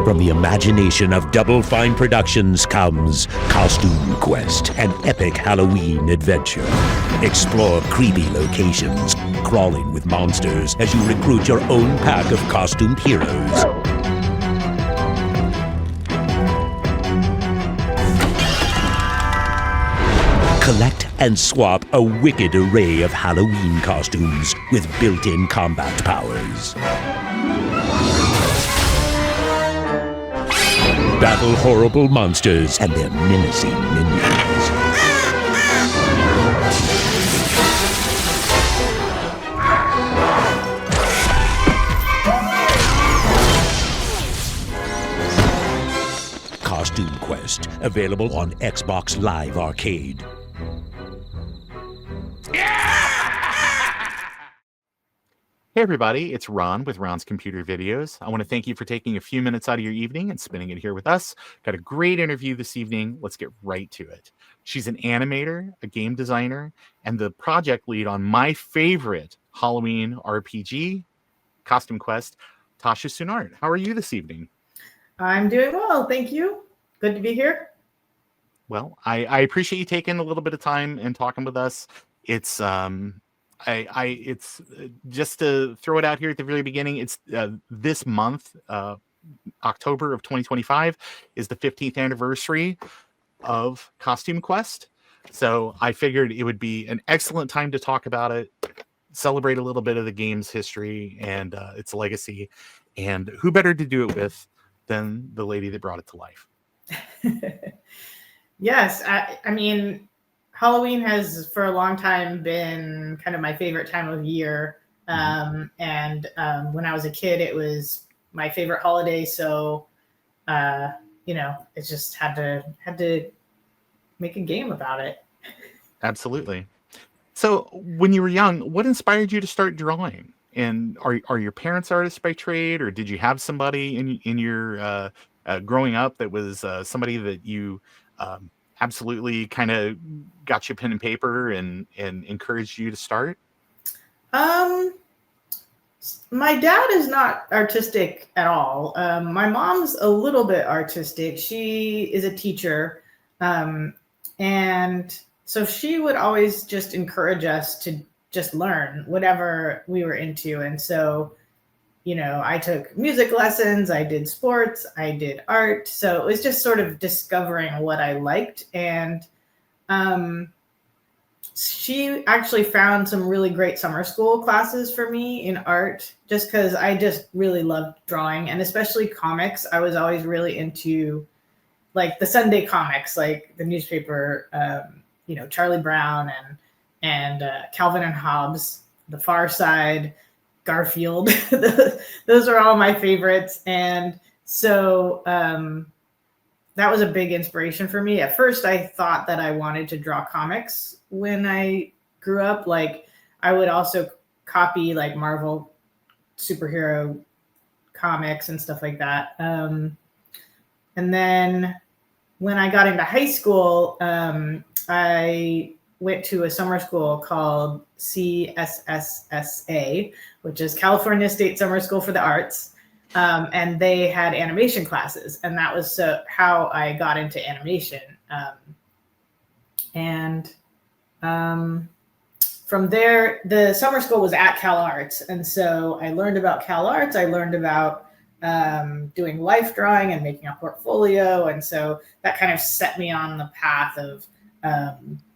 From the imagination of Double Fine Productions comes Costume Quest, an epic Halloween adventure. Explore creepy locations, crawling with monsters as you recruit your own pack of costumed heroes. Collect and swap a wicked array of Halloween costumes with built-in combat powers. Battle horrible monsters and their menacing minions. Costume Quest, available on Xbox Live Arcade. Hey everybody, it's Ron with Ron's Computer Videos. I want to thank you for taking a few minutes out of your evening and spending it here with us. Got a great interview this evening. Let's get right to it. She's an animator, a game designer, and the project lead on my favorite Halloween RPG, Costume Quest, Tasha Sounart. How are you this evening? I'm doing well, thank you. Good to be here. Well, I appreciate you taking a little bit of time and talking with us. It's it's just to throw it out here at the very beginning. It's this month, October of 2025, is the 15th anniversary of Costume Quest. So I figured it would be an excellent time to talk about it, celebrate a little bit of the game's history and its legacy. And who better to do it with than the lady that brought it to life? Yes, I mean, Halloween has for a long time been kind of my favorite time of year. And when I was a kid, it was my favorite holiday. So, you know, it just had to make a game about it. Absolutely. So when you were young, what inspired you to start drawing? And are your parents artists by trade, or did you have somebody in your growing up that was somebody that you absolutely kind of got you pen and paper and encouraged you to start? My dad is not artistic at all. My mom's a little bit artistic. She is a teacher. And so she would always just encourage us to just learn whatever we were into. And so, you know, I took music lessons, I did sports, I did art. So it was just sort of discovering what I liked. And she actually found some really great summer school classes for me in art, just because I just really loved drawing, and especially comics. I was always really into like the Sunday comics, like the newspaper, you know, Charlie Brown and Calvin and Hobbes, The Far Side, Garfield. Those are all my favorites. And so that was a big inspiration for me. At first, I thought that I wanted to draw comics when I grew up. Like, I would also copy like Marvel superhero comics and stuff like that. And then when I got into high school, I went to a summer school called CSSSA, which is California State Summer School for the Arts. And they had animation classes, and that was how I got into animation. From there, the summer school was at CalArts, and so I learned about CalArts. I learned about doing life drawing and making a portfolio, and so that kind of set me on the path of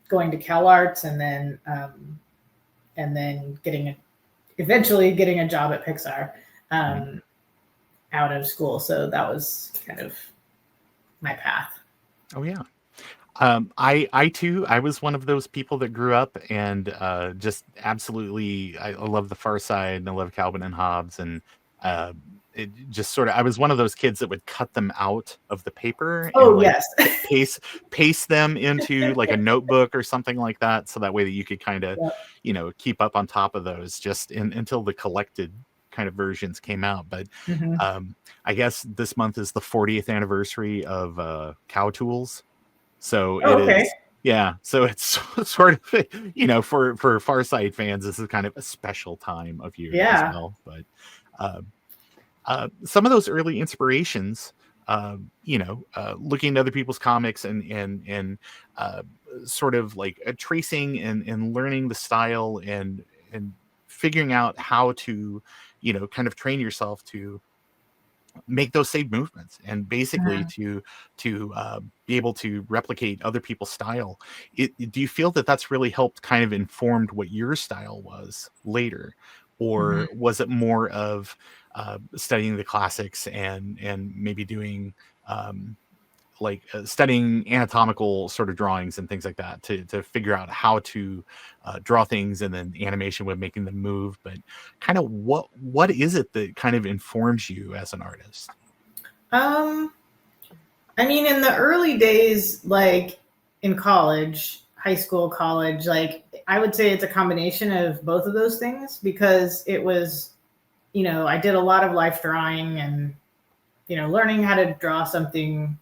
going to CalArts, and then eventually getting a job at Pixar. Out of school. So that was kind of my path. Oh yeah. I too, I was one of those people that grew up and just absolutely, I love The Far Side and I love Calvin and Hobbes, and it just sort of, I was one of those kids that would cut them out of the paper and paste them into like a notebook or something like that, so that way that you could kind of you know, keep up on top of those just until the collected kind of versions came out. But I guess this month is the 40th anniversary of Cow Tools, so it is. Yeah, so it's sort of, you know, for Far Side fans, this is kind of a special time of year as well. But some of those early inspirations, looking at other people's comics and uh, sort of like tracing and learning the style and figuring out how to, kind of train yourself to make those same movements and basically to be able to replicate other people's style. Do you feel that that's really helped kind of informed what your style was later, Mhm. or was it more of studying the classics and maybe doing studying anatomical sort of drawings and things like that to figure out how to draw things, and then animation with making them move? But kind of what is it that kind of informs you as an artist? Um, I mean, in the early days, like in college, high school, college, like I would say it's a combination of both of those things because it was, I did a lot of life drawing and, learning how to draw something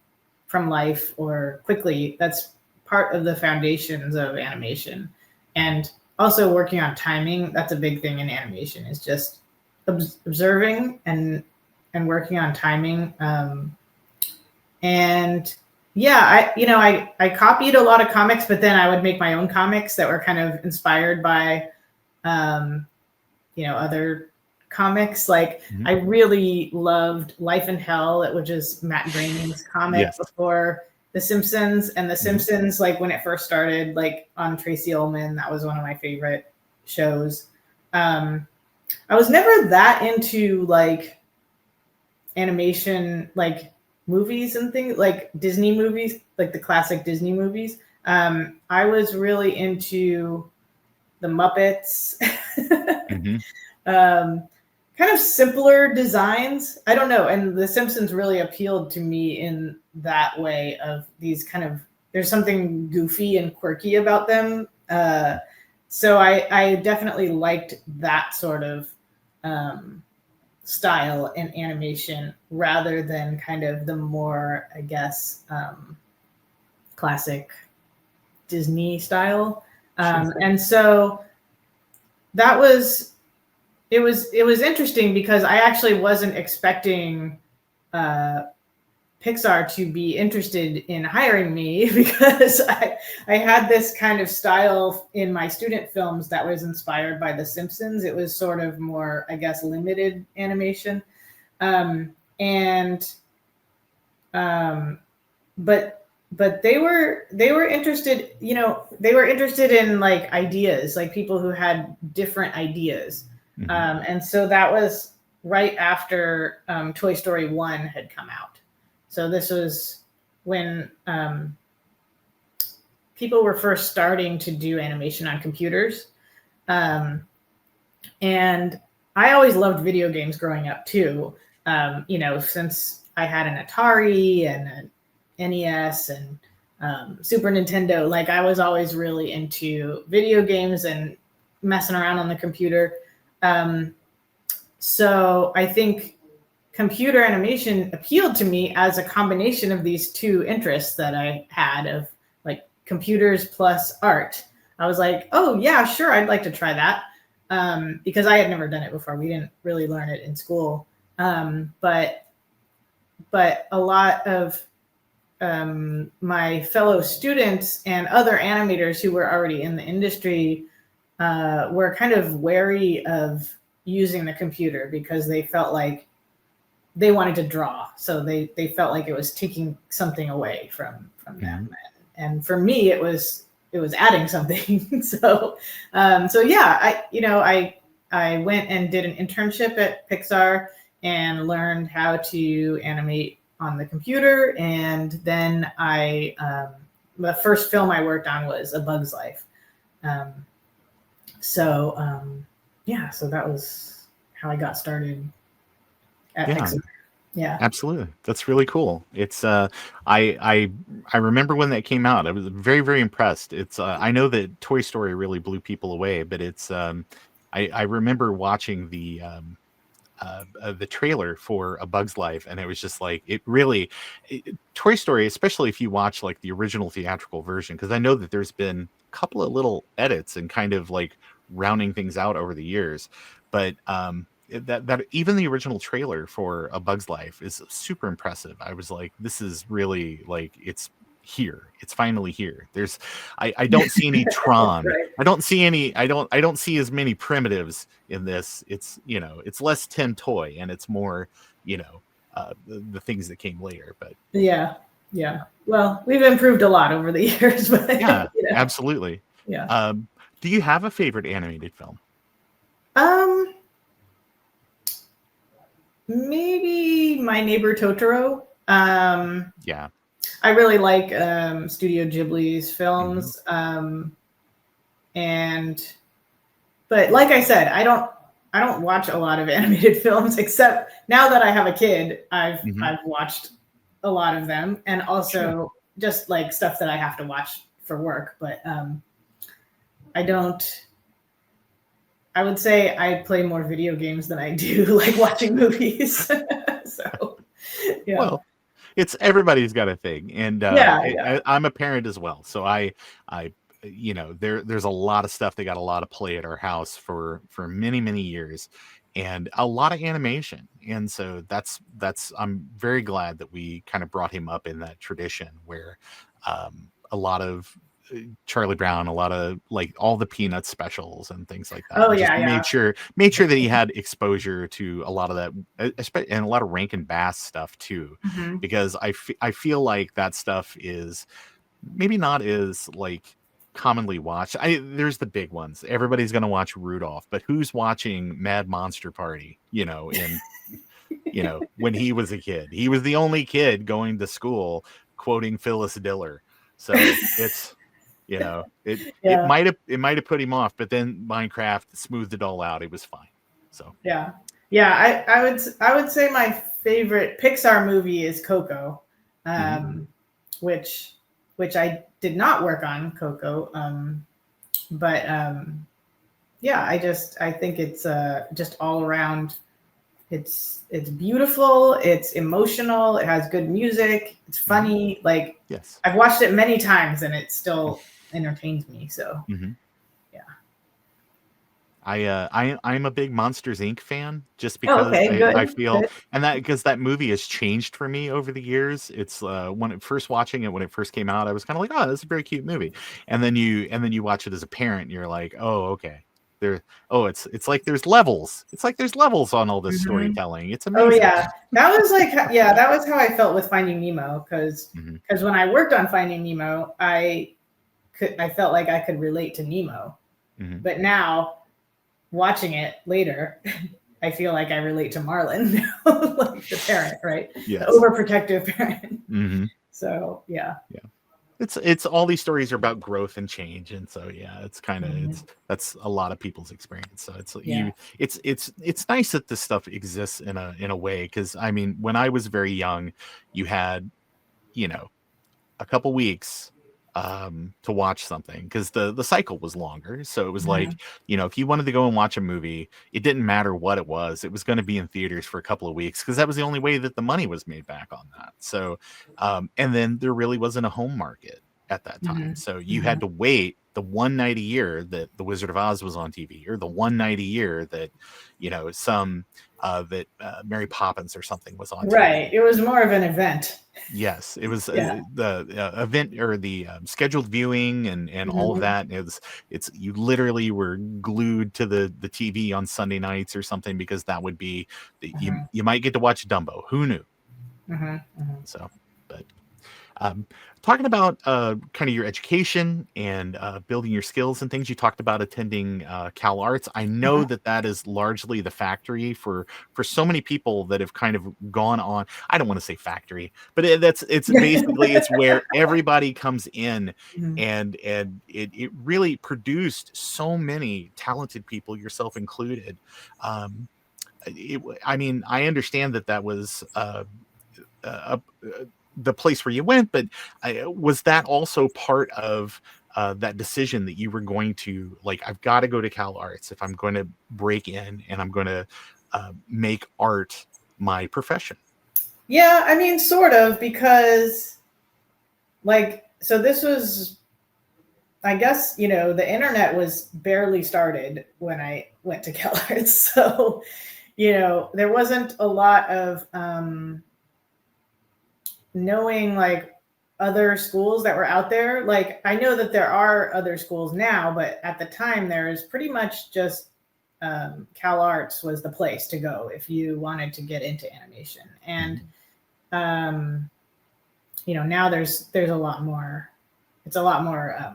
from life or quickly. That's part of the foundations of animation. And also working on timing. That's a big thing in animation, is just observing and working on timing. And yeah, I copied a lot of comics, but then I would make my own comics that were kind of inspired by, other comics. Like I really loved Life in Hell, which is Matt Groening's comic Yes. before The Simpsons. And The Simpsons, like when it first started, like on Tracy Ullman, that was one of my favorite shows. I was never that into like animation, like movies and things, like Disney movies, like the classic Disney movies. I was really into the Muppets. Kind of simpler designs. I don't know. And The Simpsons really appealed to me in that way, of these kind of, there's something goofy and quirky about them. So I definitely liked that sort of style in animation rather than kind of the more, I guess, classic Disney style. And so that was, it was interesting because I actually wasn't expecting Pixar to be interested in hiring me because I had this kind of style in my student films that was inspired by The Simpsons. It was sort of more, I guess, limited animation. But they were interested, they were interested in like ideas, like people who had different ideas. And so that was right after Toy Story 1 had come out. So this was when people were first starting to do animation on computers. And I always loved video games growing up too. Since I had an Atari and an NES and Super Nintendo, like I was always really into video games and messing around on the computer. So I think computer animation appealed to me as a combination of these two interests that I had, of like computers plus art. I was like, oh yeah, sure, I'd like to try that. Because I had never done it before. We didn't really learn it in school. But a lot of my fellow students and other animators who were already in the industry were kind of wary of using the computer because they felt like they wanted to draw. So they felt like it was taking something away from them. And for me, it was adding something. So yeah, I went and did an internship at Pixar and learned how to animate on the computer. And then the first film I worked on was A Bug's Life. So that was how I got started at Pixar. Yeah, Absolutely. That's really cool. It's I remember when that came out. I was very, very impressed. It's I know that Toy Story really blew people away, but it's I remember watching the trailer for A Bug's Life, and it was just like Toy Story, especially if you watch like the original theatrical version, because I know that there's been a couple of little edits and kind of like rounding things out over the years, but that even the original trailer for A Bug's Life is super impressive. I was like, this is really like it's here. It's finally here. I don't see any Tron. Right. I don't see as many primitives in this. It's it's less Tin Toy and it's more the things that came later. But yeah. Well, we've improved a lot over the years, but yeah, absolutely. Yeah. Do you have a favorite animated film? Maybe My Neighbor Totoro. Yeah. I really like Studio Ghibli's films. But like I said, I don't watch a lot of animated films, except now that I have a kid, I've watched a lot of them, and also just like stuff that I have to watch for work. But I would say I play more video games than I do like watching movies. So yeah. Well, it's everybody's got a thing, and I'm a parent as well, so I there's a lot of stuff. They got a lot of play at our house for many years, and a lot of animation, and so that's I'm very glad that we kind of brought him up in that tradition where a lot of Charlie Brown, a lot of like all the Peanuts specials and things like that. Oh, Just yeah. made sure that he had exposure to a lot of that, and a lot of Rankin Bass stuff too, because I feel like that stuff is maybe not as like commonly watched. There's the big ones. Everybody's gonna watch Rudolph, but who's watching Mad Monster Party? When he was a kid, he was the only kid going to school quoting Phyllis Diller. So it's. It might have put him off, but then Minecraft smoothed it all out. It was fine. So yeah. I would say my favorite Pixar movie is Coco, which I did not work on Coco, but I think it's just all around. It's beautiful. It's emotional. It has good music. It's funny. Like yes, I've watched it many times and it still entertains me. So yeah. I'm a big Monsters Inc. fan just because I feel and that because that movie has changed for me over the years. It's when watching it when it first came out, I was kind of like, oh, that's a very cute movie, and then you watch it as a parent, and you're like, oh, okay. It's like there's levels. It's like there's levels on all this storytelling. It's amazing. Oh yeah, that was how I felt with Finding Nemo because when I worked on Finding Nemo, I felt like I could relate to Nemo, but now watching it later, I feel like I relate to Marlin, like the parent, right? Yes. The overprotective parent. So yeah. It's all these stories are about growth and change, and so it's kind of that's a lot of people's experience. So it's nice that this stuff exists in a way, because I mean, when I was very young, you had a couple weeks to watch something because the cycle was longer. So it was like, if you wanted to go and watch a movie, it didn't matter what it was going to be in theaters for a couple of weeks because that was the only way that the money was made back on that. So and then there really wasn't a home market at that time. So you had to wait the one night a year that The Wizard of Oz was on TV, or the one night a year that Mary Poppins or something was on TV. Right. It was more of an event. Yes, it was the event or the scheduled viewing and all of that. It's you literally were glued to the TV on Sunday nights or something, because that would be you might get to watch Dumbo. Who knew? So, but talking about kind of your education and building your skills and things, you talked about attending CalArts. I know that is largely the factory for so many people that have kind of gone on. I don't want to say factory, but it's basically it's where everybody comes in, and it really produced so many talented people, yourself included. I mean, I understand that was the place where you went, but was that also part of that decision that you were going to, like, I've got to go to CalArts if I'm going to break in and I'm going to make art my profession? Yeah, I mean, sort of, because so this was, I guess, the internet was barely started when I went to CalArts. So, there wasn't a lot of knowing like other schools that were out there. Like I know that there are other schools now, but at the time there was pretty much just CalArts was the place to go if you wanted to get into animation. And now there's a lot more. It's a lot more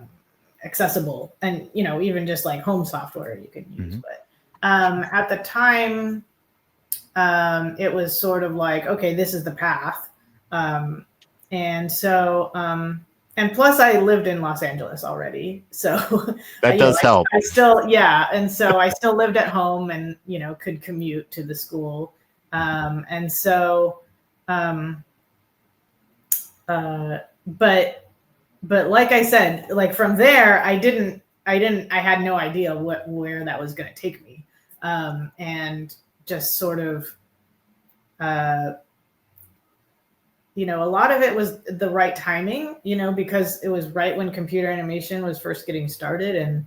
accessible, and even just like home software you can use. But at the time, it was sort of like, okay, this is the path. And so, and plus I lived in Los Angeles already. So that does help. I still, and so I still lived at home and, could commute to the school. And so, but like I said, like from there, I had no idea where that was going to take me. And just sort of, a lot of it was the right timing, because it was right when computer animation was first getting started,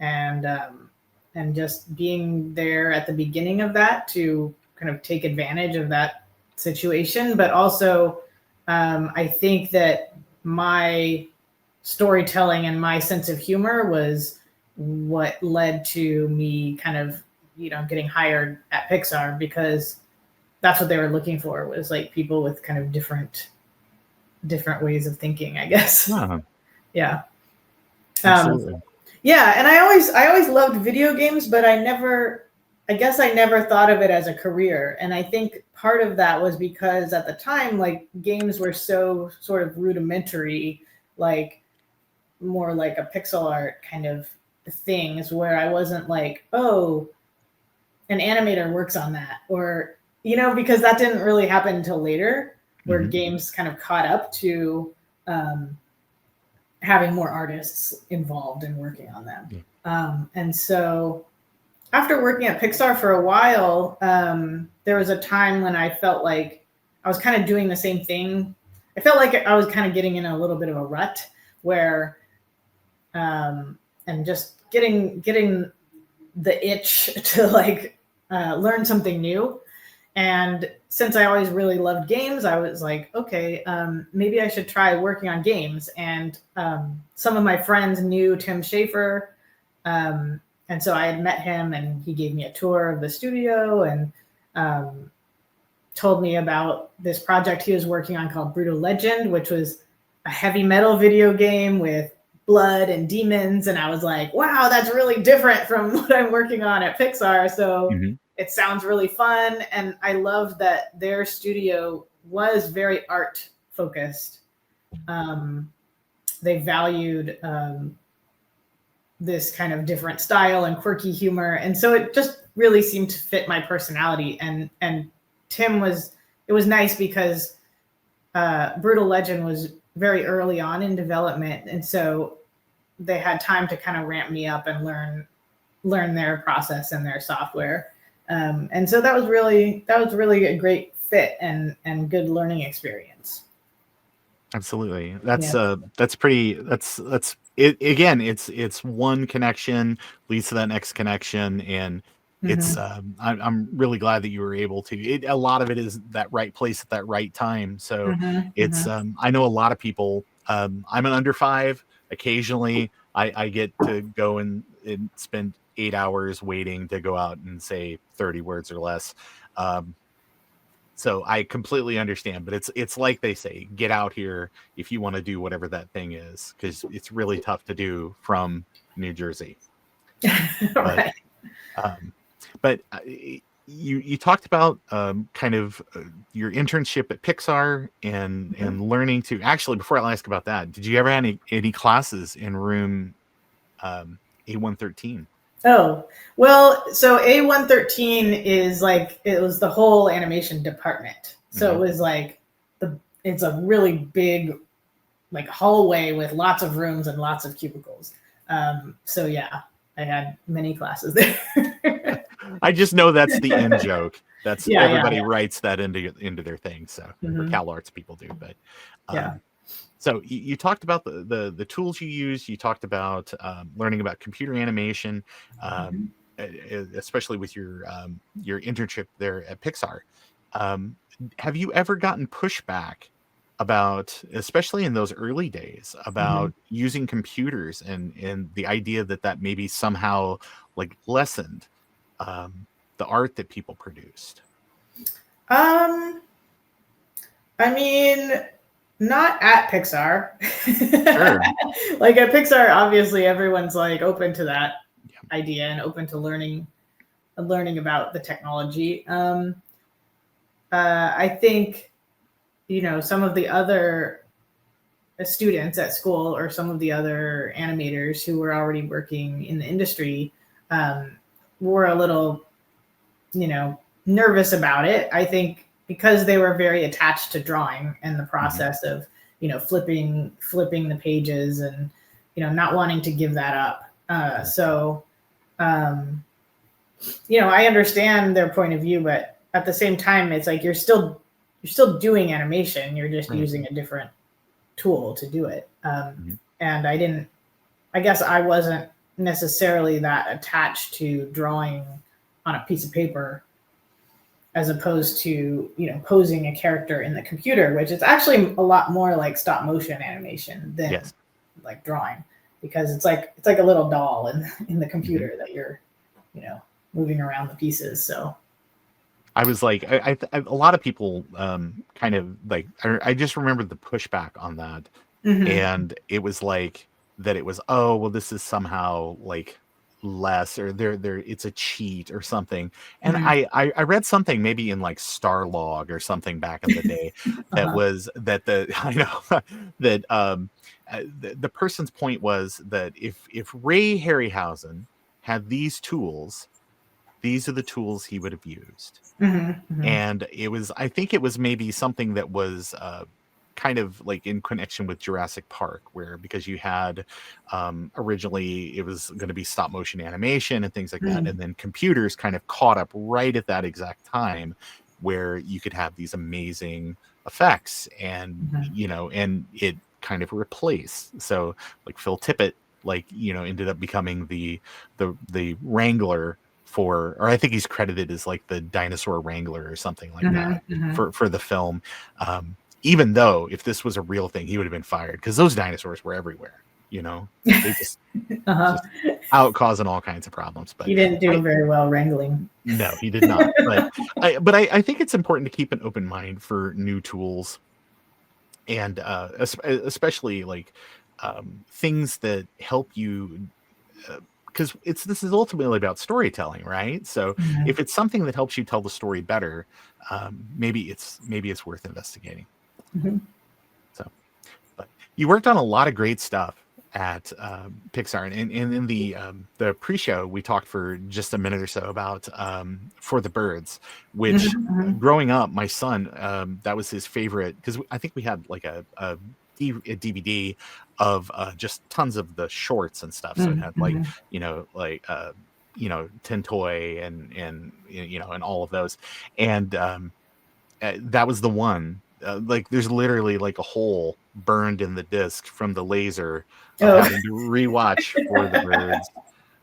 and just being there at the beginning of that to kind of take advantage of that situation. But also, I think that my storytelling and my sense of humor was what led to me kind of, getting hired at Pixar, because that's what they were looking for, was like people with kind of different ways of thinking, I guess. Yeah. Absolutely. Yeah. And I always loved video games, but I never thought of it as a career. And I think part of that was because at the time, like games were so sort of rudimentary, like more like a pixel art kind of things, where I wasn't like, oh, an animator works on that, or, because that didn't really happen until later, where games kind of caught up to having more artists involved in working on them. And so after working at Pixar for a while, there was a time when I felt like I was kind of doing the same thing. I felt like I was kind of getting in a little bit of a rut where, and just getting the itch to like learn something new. And since I always really loved games, I was like, okay, maybe I should try working on games. And some of my friends knew Tim Schafer. And so I had met him, and he gave me a tour of the studio and told me about this project he was working on called Brütal Legend, which was a heavy metal video game with blood and demons. And I was like, wow, that's really different from what I'm working on at Pixar. So it sounds really fun. And I loved that their studio was very art focused. They valued this kind of different style and quirky humor. And so it just really seemed to fit my personality. And Tim it was nice because Brütal Legend was very early on in development. And so they had time to kind of ramp me up and learn their process and their software. And so that was really a great fit and good learning experience. Absolutely. That's it. Again, it's one connection leads to that next connection. And it's, I'm really glad that you were able to, a lot of it is that right place at that right time. So it's, I know a lot of people, I'm an under 5. Occasionally I get to go and spend 8 hours waiting to go out and say 30 words or less. So I completely understand, but it's like they say, get out here if you want to do whatever that thing is, because it's really tough to do from New Jersey. Right. But you talked about kind of your internship at Pixar and learning to, actually, before I ask about that, did you ever have any classes in room A113? Oh, well, so A113 is like, it was the whole animation department. So it was like, it's a really big like hallway with lots of rooms and lots of cubicles. So yeah, I had many classes there. I just know that's the in joke. That's everybody writes that into their thing. So or CalArts people do, but So you talked about the tools you use. You talked about learning about computer animation. especially with your internship there at Pixar. Have you ever gotten pushback about, especially in those early days, about using computers and the idea that maybe somehow like lessened the art that people produced? I mean, not at Pixar. Sure. Like at Pixar, obviously everyone's like open to that idea and open to learning about the technology. I think, some of the other students at school or some of the other animators who were already working in the industry were a little, nervous about it. I think because they were very attached to drawing and the process of, flipping the pages and, not wanting to give that up. I understand their point of view, but at the same time, it's like you're still doing animation. You're just using a different tool to do it. And I guess I wasn't necessarily that attached to drawing on a piece of paper as opposed to, posing a character in the computer, which is actually a lot more like stop motion animation than like drawing, because it's like a little doll in the computer that you're, moving around the pieces. So I was like, I a lot of people kind of like, I just remember the pushback on that. And it was like that it was, oh, well, this is somehow like less, or there it's a cheat or something. And I read something maybe in like Starlog or something back in the day that was that I know that the person's point was that if Ray Harryhausen had these tools, these are the tools he would have used. And I think it was maybe something that was kind of like in connection with Jurassic Park, where because you had originally it was going to be stop motion animation and things like that, and then computers kind of caught up right at that exact time where you could have these amazing effects and and it kind of replaced. So like Phil Tippett ended up becoming the wrangler for, or I think he's credited as like the dinosaur wrangler or something like that for the film. Even though if this was a real thing, he would have been fired because those dinosaurs were everywhere. They just out causing all kinds of problems. But he didn't do very well wrangling. No, he did not. But I think it's important to keep an open mind for new tools, and especially like things that help you. Because this is ultimately about storytelling, right? So if it's something that helps you tell the story better, maybe it's worth investigating. So, but you worked on a lot of great stuff at Pixar, and in the pre-show we talked for just a minute or so about For the Birds, which growing up, my son, that was his favorite, because I think we had like a DVD of just tons of the shorts and stuff. So it had like Tin Toy and and all of those, and that was the one. Like there's literally like a hole burned in the disc from the laser of having to rewatch For the Birds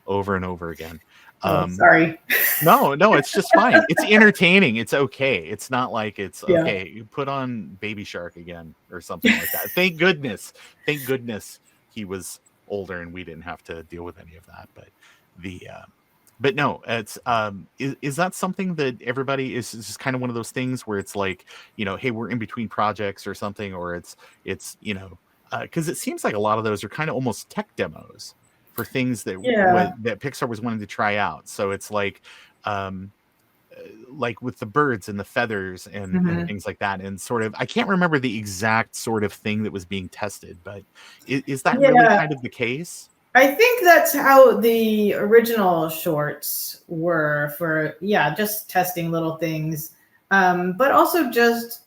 over and over again. Sorry. No, it's just fine. It's entertaining. It's okay. It's not like it's okay. You put on Baby Shark again or something like that. Thank goodness he was older and we didn't have to deal with any of that. But no, it's is that something that everybody is just kind of one of those things where it's like, hey, we're in between projects or something, or it's because it seems like a lot of those are kind of almost tech demos for things that that Pixar was wanting to try out. So it's like with the birds and the feathers and things like that, and sort of, I can't remember the exact sort of thing that was being tested, but is that really kind of the case? I think that's how the original shorts were, for just testing little things, but also just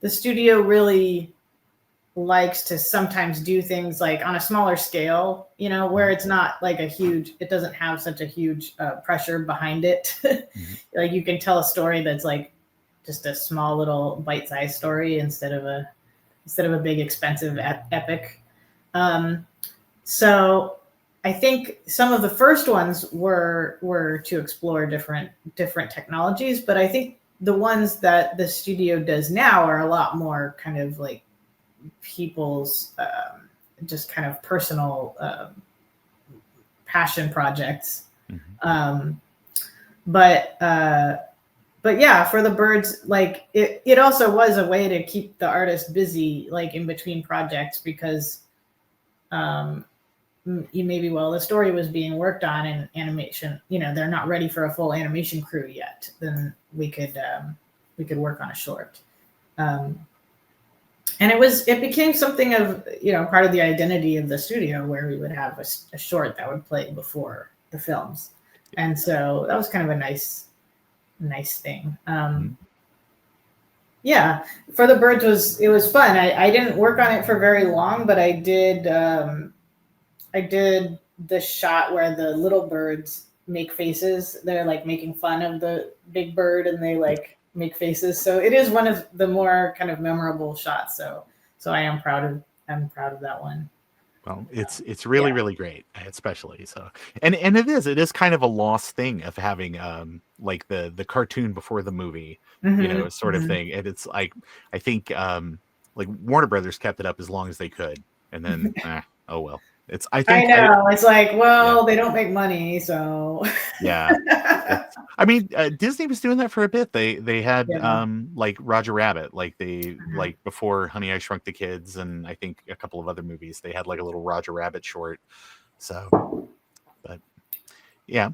the studio really likes to sometimes do things like on a smaller scale, where it's not like it doesn't have such a huge pressure behind it. Like you can tell a story that's like just a small little bite-sized story instead of a big expensive epic. So I think some of the first ones were to explore different technologies, but I think the ones that the studio does now are a lot more kind of like people's just kind of personal passion projects. But yeah, for the birds, like it also was a way to keep the artist busy, like in between projects, because the story was being worked on in animation, they're not ready for a full animation crew yet, then we could work on a short. And it became something of, part of the identity of the studio, where we would have a short that would play before the films. And so that was kind of a nice thing. Yeah, for the birds it was fun. I didn't work on it for very long, but I did the shot where the little birds make faces. They're like making fun of the big bird, and they like make faces. So it is one of the more kind of memorable shots. So I am proud of that one. Well, it's really, really great, especially so. And it is kind of a lost thing of having like the cartoon before the movie, sort of thing. And it's like, I think like Warner Brothers kept it up as long as they could, and then oh well. I know it's like, well, they don't make money, so yeah. I mean, Disney was doing that for a bit. They had like Roger Rabbit, like like before Honey, I Shrunk the Kids, and I think a couple of other movies. They had like a little Roger Rabbit short. So, but yeah,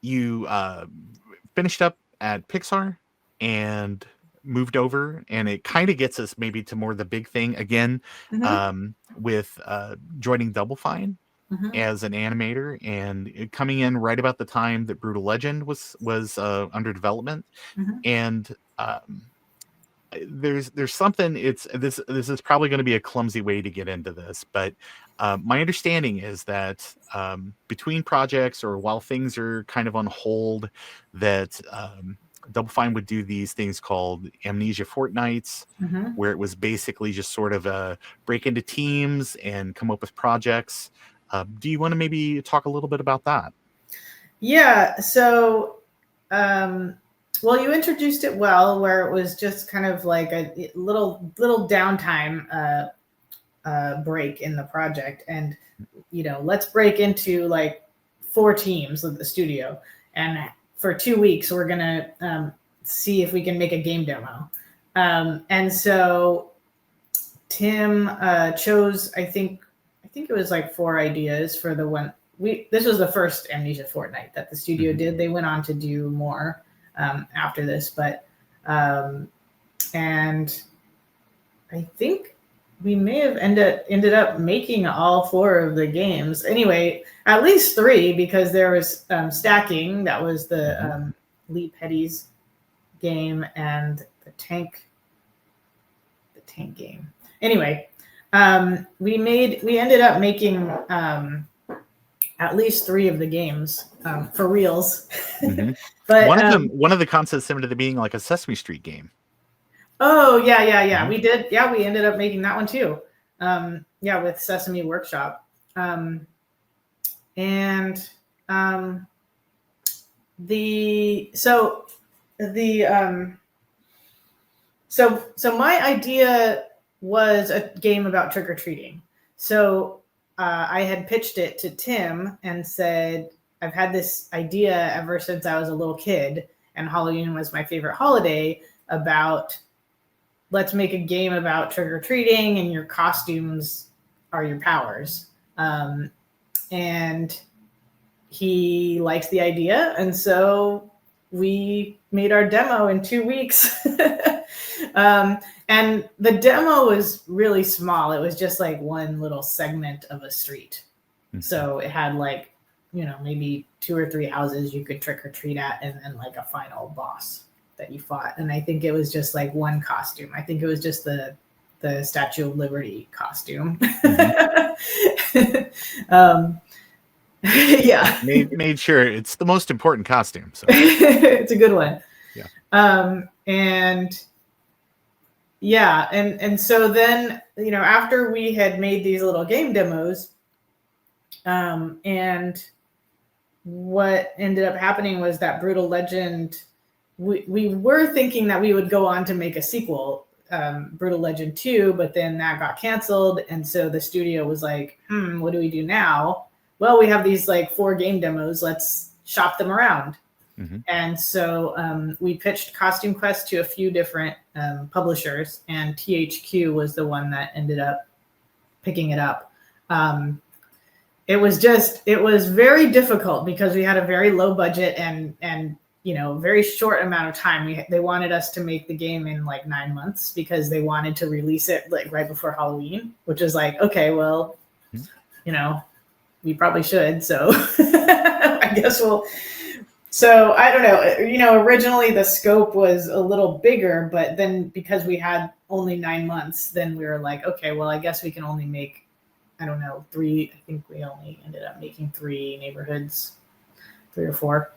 you finished up at Pixar and moved over, and it kind of gets us maybe to more the big thing again, with joining Double Fine as an animator, and coming in right about the time that Brütal Legend was under development. And there's something, this is probably going to be a clumsy way to get into this, but my understanding is that between projects, or while things are kind of on hold, that Double Fine would do these things called Amnesia Fortnights, where it was basically just sort of a break into teams and come up with projects. Do you want to maybe talk a little bit about that? Yeah. So, well, you introduced it well, where it was just kind of like a little downtime break in the project, and let's break into like 4 teams of the studio, and for 2 weeks, we're going to see if we can make a game demo. And so Tim chose, I think it was like 4 ideas for the one. This was the first Amnesia Fortnight that the studio did. They went on to do more after this, but and I think we may have ended up making all 4 of the games. Anyway, at least 3, because there was Stacking, that was the Lee Petty's game, and the tank game. Anyway, we ended up making at least 3 of the games for reals. But one of the concepts ended up being like a Sesame Street game. Oh yeah. We did. Yeah, we ended up making that one too. With Sesame Workshop. So my idea was a game about trick-or-treating. So I had pitched it to Tim and said, I've had this idea ever since I was a little kid, and Halloween was my favorite holiday, about let's make a game about trick-or-treating, and your costumes are your powers. And he liked the idea, and so we made our demo in 2 weeks. And the demo was really small. It was just like one little segment of a street. So it had like, maybe 2 or 3 houses you could trick or treat at, and then like a final boss that you fought. And I think it was just like one costume. I think it was just the Statue of Liberty costume. Yeah. Made sure it's the most important costume. So it's a good one. Yeah. And Yeah, and so then, after we had made these little game demos, and what ended up happening was that Brütal Legend, we were thinking that we would go on to make a sequel, Brütal Legend 2, but then that got canceled, and so the studio was like, what do we do now? Well, we have these like 4 game demos, let's shop them around. Mm-hmm. And so we pitched Costume Quest to a few different publishers, and THQ was the one that ended up picking it up. It was very difficult because we had a very low budget and very short amount of time. They wanted us to make the game in like 9 months because they wanted to release it like right before Halloween, which is like, okay, well, we probably should. So I guess we'll. So I don't know, originally the scope was a little bigger, but then because we had only 9 months, then we were like, okay, well, I guess we can only make, I don't know, 3. I think we only ended up making 3 neighborhoods, 3 or 4.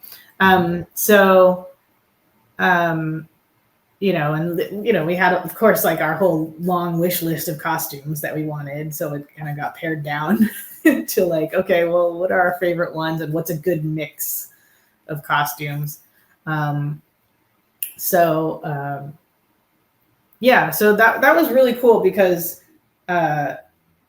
We had, of course, like our whole long wish list of costumes that we wanted. So it kind of got pared down to like, okay, well, what are our favorite ones and what's a good mix of costumes? So that was really cool because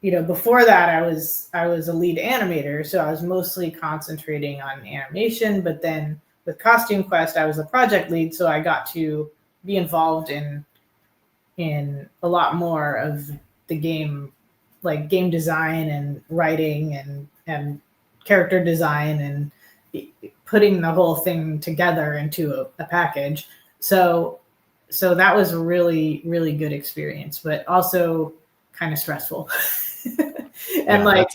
before that I was a lead animator, so I was mostly concentrating on animation, but then with Costume Quest I was a project lead, so I got to be involved in a lot more of the game, like game design and writing and character design and putting the whole thing together into a package. So that was a really, really good experience, but also kind of stressful. And I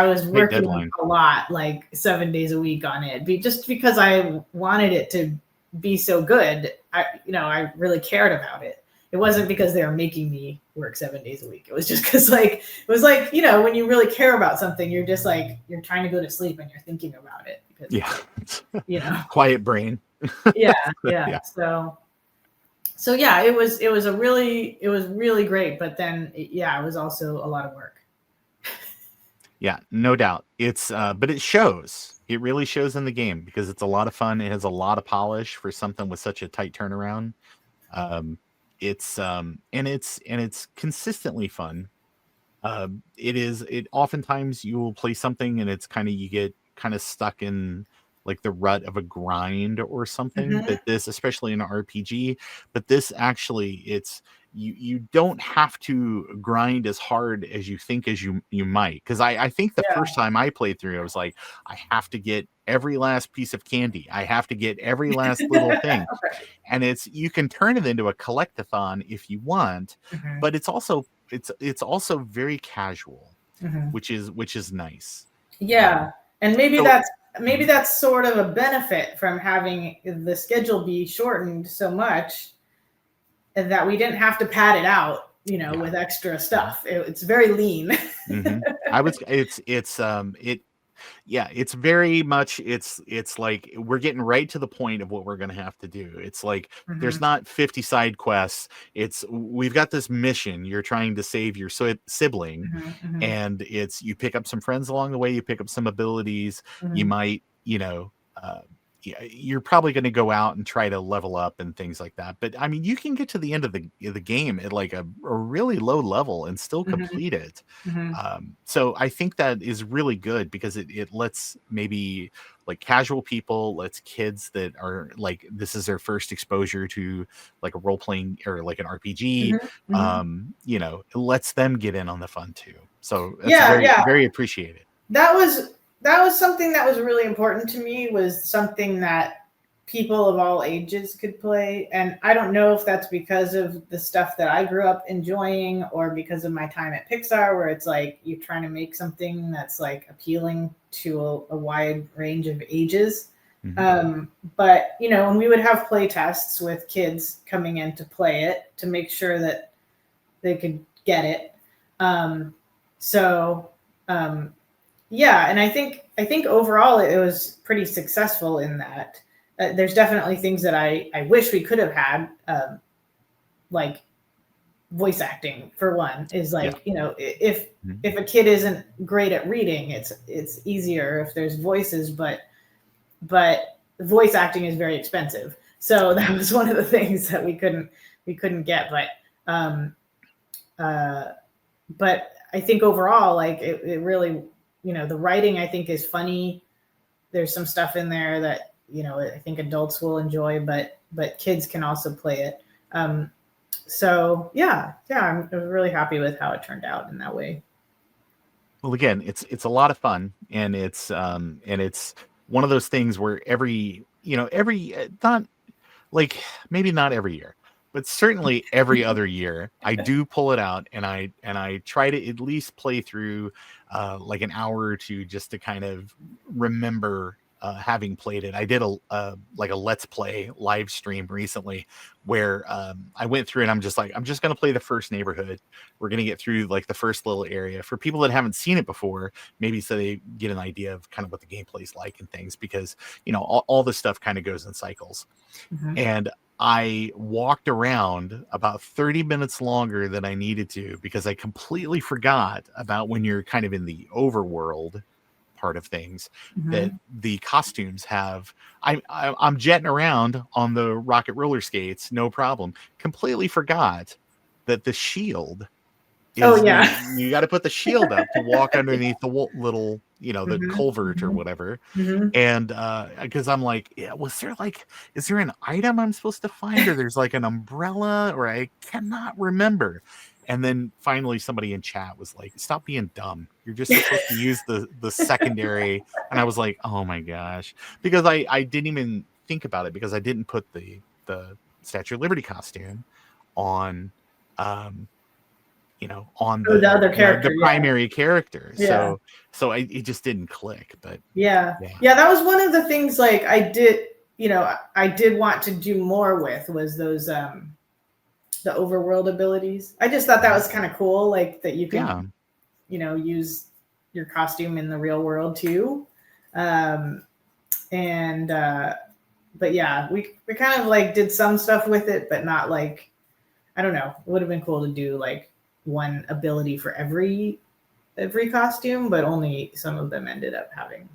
was working a lot, like 7 days a week on it, just because I wanted it to be so good. I really cared about it. It wasn't because they were making me work 7 days a week. It was just because when you really care about something, you're just like, you're trying to go to sleep and you're thinking about it. Because, quiet brain. Yeah. So yeah, it was really great. But then, it was also a lot of work. Yeah, no doubt. It's, but it shows. It really shows in the game because it's a lot of fun. It has a lot of polish for something with such a tight turnaround. It's consistently fun. It oftentimes you will play something and it's you get kind of stuck in like the rut of a grind or something. Mm-hmm. But this, especially in an RPG, but this actually, you don't have to grind as hard as you think as you might. Because I think the first time I played through, I was like, I have to get every last piece of candy. I have to get every last little thing. And you can turn it into a collectathon if you want, Mm-hmm. but it's also very casual, Mm-hmm. which is nice. Yeah. And maybe that's sort of a benefit from having the schedule be shortened so much that we didn't have to pad it out, with extra stuff. It's very lean. Mm-hmm. It's very much, it's like we're getting right to the point of what we're going to have to do. It's like, there's not 50 side quests. We've got this mission. You're trying to save your sibling, and you pick up some friends along the way. You pick up some abilities. You might, you're probably going to go out and try to level up and things like that. But I mean, you can get to the end of the game at like a really low level and still complete it. So I think that is really good because it lets maybe like casual people, lets kids that are like, this is their first exposure to like a role playing or like an RPG. It lets them get in on the fun too. So that's very appreciated. That was something that was really important to me, was something that people of all ages could play. And I don't know if that's because of the stuff that I grew up enjoying or because of my time at Pixar, where it's like you're trying to make something that's like appealing to a wide range of ages. But, when we would have play tests with kids coming in to play it to make sure that they could get it. Yeah, and I think overall it was pretty successful in that. There's definitely things that I wish we could have had, like voice acting for one is like, Yeah. you know, if a kid isn't great at reading, it's easier if there's voices, but voice acting is very expensive. So that was one of the things that we couldn't get. But I think overall, like it really, you know, the writing I think is funny. There's some stuff in there that, you know, I think adults will enjoy, but kids can also play it. So I'm really happy with how it turned out in that way. Well, again, it's a lot of fun, and it's one of those things where every not like maybe not every year, but certainly every other year, I do pull it out and I try to at least play through like an hour or two just to kind of remember having played it. I did a let's play live stream recently where I went through and I'm just going to play the first neighborhood. We're going to get through like the first little area for people that haven't seen it before, maybe so they get an idea of kind of what the gameplay is like and things, because, you know, all this stuff kind of goes in cycles. And I walked around about 30 minutes longer than I needed to because I completely forgot about when you're kind of in the overworld part of things that the costumes have. I'm jetting around on the rocket roller skates, no problem. Completely forgot that the shield is you got to put the shield up to walk underneath the little, you know, the culvert or whatever. And because I'm like, yeah, is there an item I'm supposed to find, or there's like an umbrella, or I cannot remember. And then finally somebody in chat was like, stop being dumb. You're just supposed to use the secondary. And I was like, oh my gosh, because I didn't even think about it because I didn't put the Statue of Liberty costume on you know, on the other character, the primary character. Yeah. So it just didn't click. But yeah, that was one of the things like I did want to do more with was those the overworld abilities. I just thought that was kind of cool, like that you can you know, use your costume in the real world too. But yeah, we kind of like did some stuff with it, but not like, I don't know, it would have been cool to do like one ability for every costume, but only some of them ended up having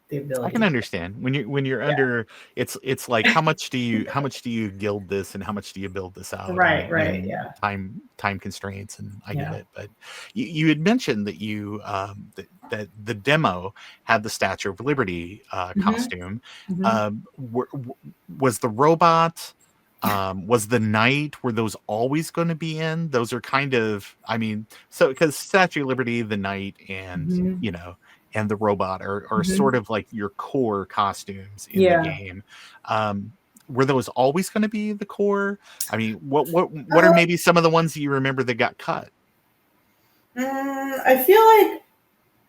the ability. I can understand when you're under, it's like how much do you guild this and how much do you build this out, right yeah, time constraints, and I get it. But you had mentioned that you that the demo had the Statue of Liberty costume. Was the robot, was the knight, were those always going to be in? Those are kind of, I mean, so because Statue of Liberty, the knight, and you know, and the robot are sort of like your core costumes in the game. Were those always going to be the core? I mean, what are maybe some of the ones that you remember that got cut? I feel like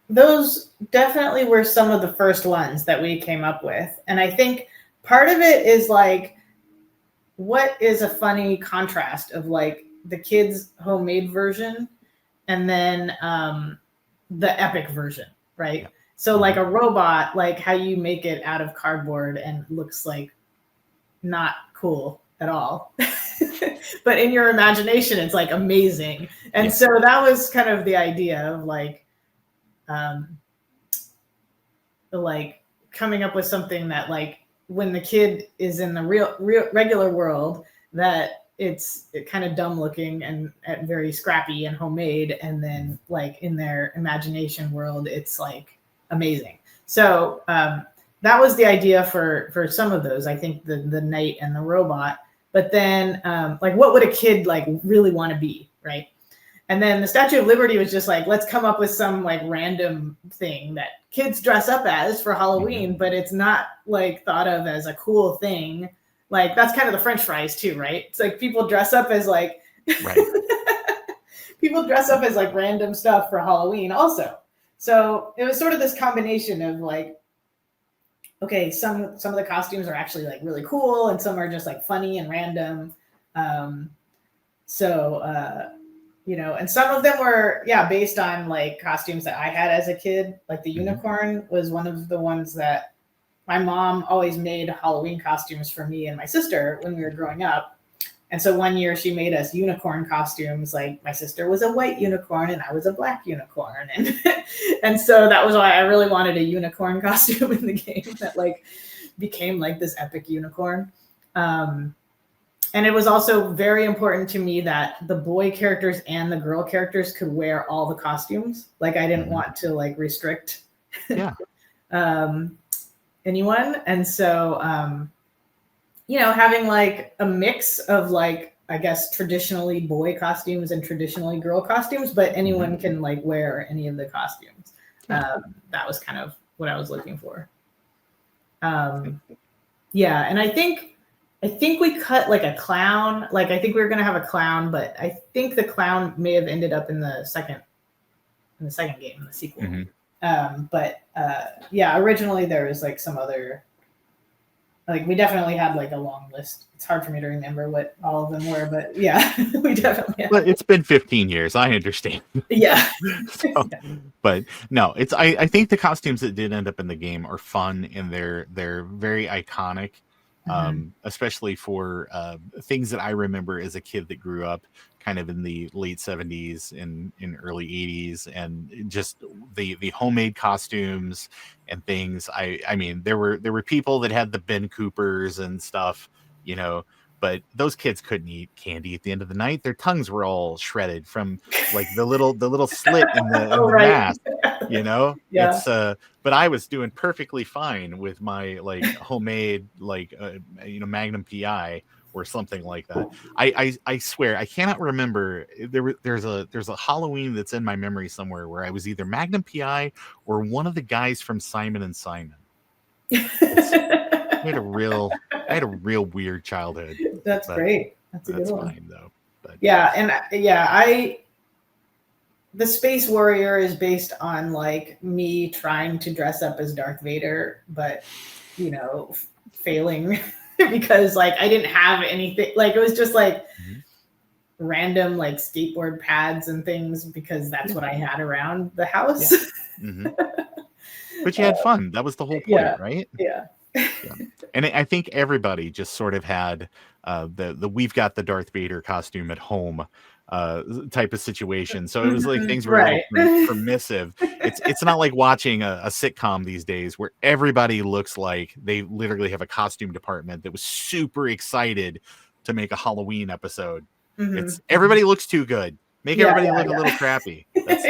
those definitely were some of the first ones that we came up with. And I think part of it is like, what is a funny contrast of like the kids' homemade version and then the epic version, right? So like a robot, like how you make it out of cardboard and looks like not cool at all. But in your imagination, it's like amazing. And so that was kind of the idea of like coming up with something that like when the kid is in the real regular world, that it's kind of dumb looking and very scrappy and homemade, and then like in their imagination world, it's like amazing. So that was the idea for some of those. I think the knight and the robot. But then like what would a kid like really want to be, right? And then the Statue of Liberty was just like, let's come up with some like random thing that kids dress up as for Halloween, but it's not like thought of as a cool thing. Like that's kind of the French fries too, right? It's like people dress up as like, people dress up as like random stuff for Halloween also. So it was sort of this combination of like, okay, some of the costumes are actually like really cool and some are just like funny and random. You know, and some of them were, based on like costumes that I had as a kid. Like the unicorn was one of the ones that my mom always made Halloween costumes for me and my sister when we were growing up. And so one year she made us unicorn costumes. Like my sister was a white unicorn and I was a black unicorn. And so that was why I really wanted a unicorn costume in the game that like became like this epic unicorn. And it was also very important to me that the boy characters and the girl characters could wear all the costumes. Like I didn't want to like restrict anyone. And so, you know, having like a mix of like, I guess, traditionally boy costumes and traditionally girl costumes, but anyone can like wear any of the costumes. That was kind of what I was looking for. Yeah. And I think we cut like a clown. Like, I think we were going to have a clown, but I think the clown may have ended up in the second game, the sequel. Yeah, originally there was like some other, like we definitely had like a long list. It's hard for me to remember what all of them were, but yeah, we definitely had. But it's been 15 years. I understand. Yeah. So, but no, I think the costumes that did end up in the game are fun and they're very iconic. Especially for things that I remember as a kid that grew up kind of in the late 70s and in early 80s, and just the homemade costumes and things. I mean, there were people that had the Ben Coopers and stuff, you know, but those kids couldn't eat candy at the end of the night. Their tongues were all shredded from like the little slit in the mask, you know. It's but I was doing perfectly fine with my like homemade like you know, Magnum PI or something like that. I swear I cannot remember. There's a Halloween that's in my memory somewhere where I was either Magnum PI or one of the guys from Simon and Simon. I had a real weird childhood. That's great. That's a good one. Fine though. But yeah, and the Space Warrior is based on like me trying to dress up as Darth Vader, but you know, failing because like I didn't have anything. Like it was just like random like skateboard pads and things because that's what I had around the house. But you had fun. That was the whole point, right? Yeah. And I think everybody just sort of had the we've got the Darth Vader costume at home type of situation. So it was like things were a little permissive. It's not like watching a sitcom these days where everybody looks like they literally have a costume department that was super excited to make a Halloween episode. It's everybody looks too good. Make everybody look a little crappy. Let's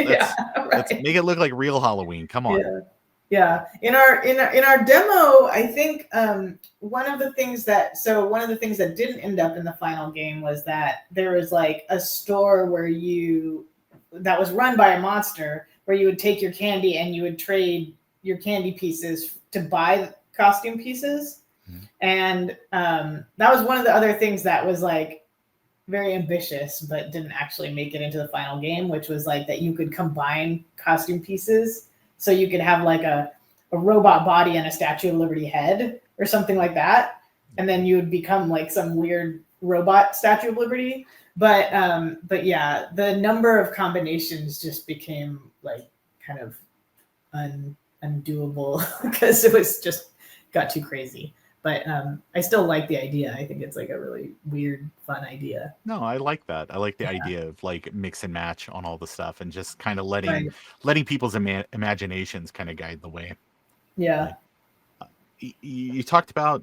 make it look like real Halloween. Come on. Yeah. In our demo, I think one of the things that didn't end up in the final game was that there was like a store that was run by a monster where you would take your candy and you would trade your candy pieces to buy costume pieces. And that was one of the other things that was like very ambitious, but didn't actually make it into the final game, which was like that you could combine costume pieces. So you could have like a robot body and a Statue of Liberty head or something like that. And then you would become like some weird robot Statue of Liberty. But yeah, the number of combinations just became like kind of undoable because it was just got too crazy. But I still like the idea. I think it's like a really weird, fun idea. No, I like that. I like the idea of like mix and match on all the stuff and just kind of letting people's imaginations kind of guide the way. Yeah. You talked about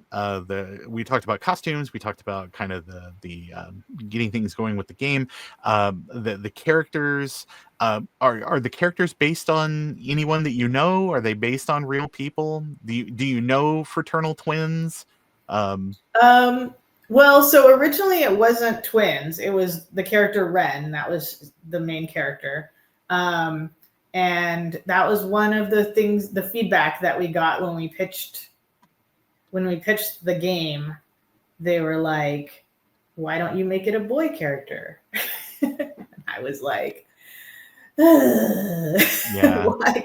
we talked about costumes. We talked about kind of the getting things going with the game. The characters are the characters based on anyone that you know? Are they based on real people? Do you know fraternal twins? Well, so originally it wasn't twins. It was the character Ren. That was the main character. And that was one of the things, the feedback that we got when we pitched the game. They were like, why don't you make it a boy character? I was like, why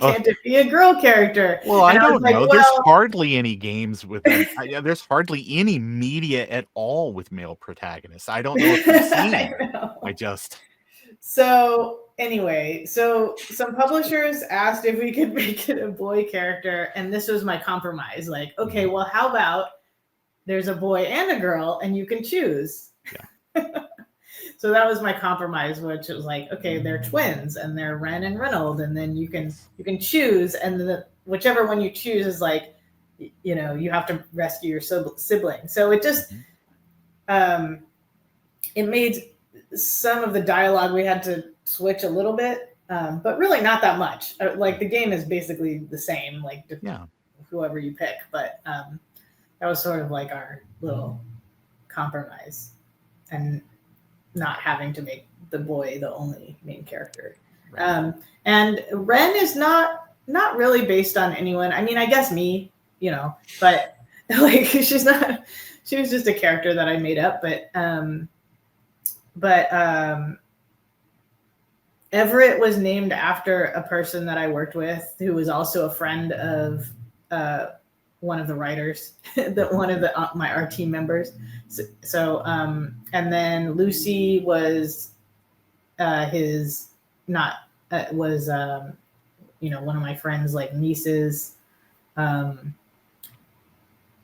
can't it be a girl character? Well, I don't know. There's hardly any games with there's hardly any media at all with male protagonists. I don't know if you've seen. So anyway, so some publishers asked if we could make it a boy character, and this was my compromise. Like, okay, well, how about there's a boy and a girl, and you can choose. So that was my compromise, which was like, okay, they're twins and they're Ren and Reynold, and then you can choose, and whichever one you choose is like, you have to rescue your sibling. So it just it made some of the dialogue we had to switch a little bit, but really not that much. Like the game is basically the same, like whoever you pick, but that was sort of like our little compromise, and not having to make the boy the only main character. Right. And Ren is not really based on anyone. I mean, I guess me, but like she was just a character that I made up. But Everett was named after a person that I worked with who was also a friend of one of the writers, one of our team members. So and then Lucy was one of my friends, like nieces.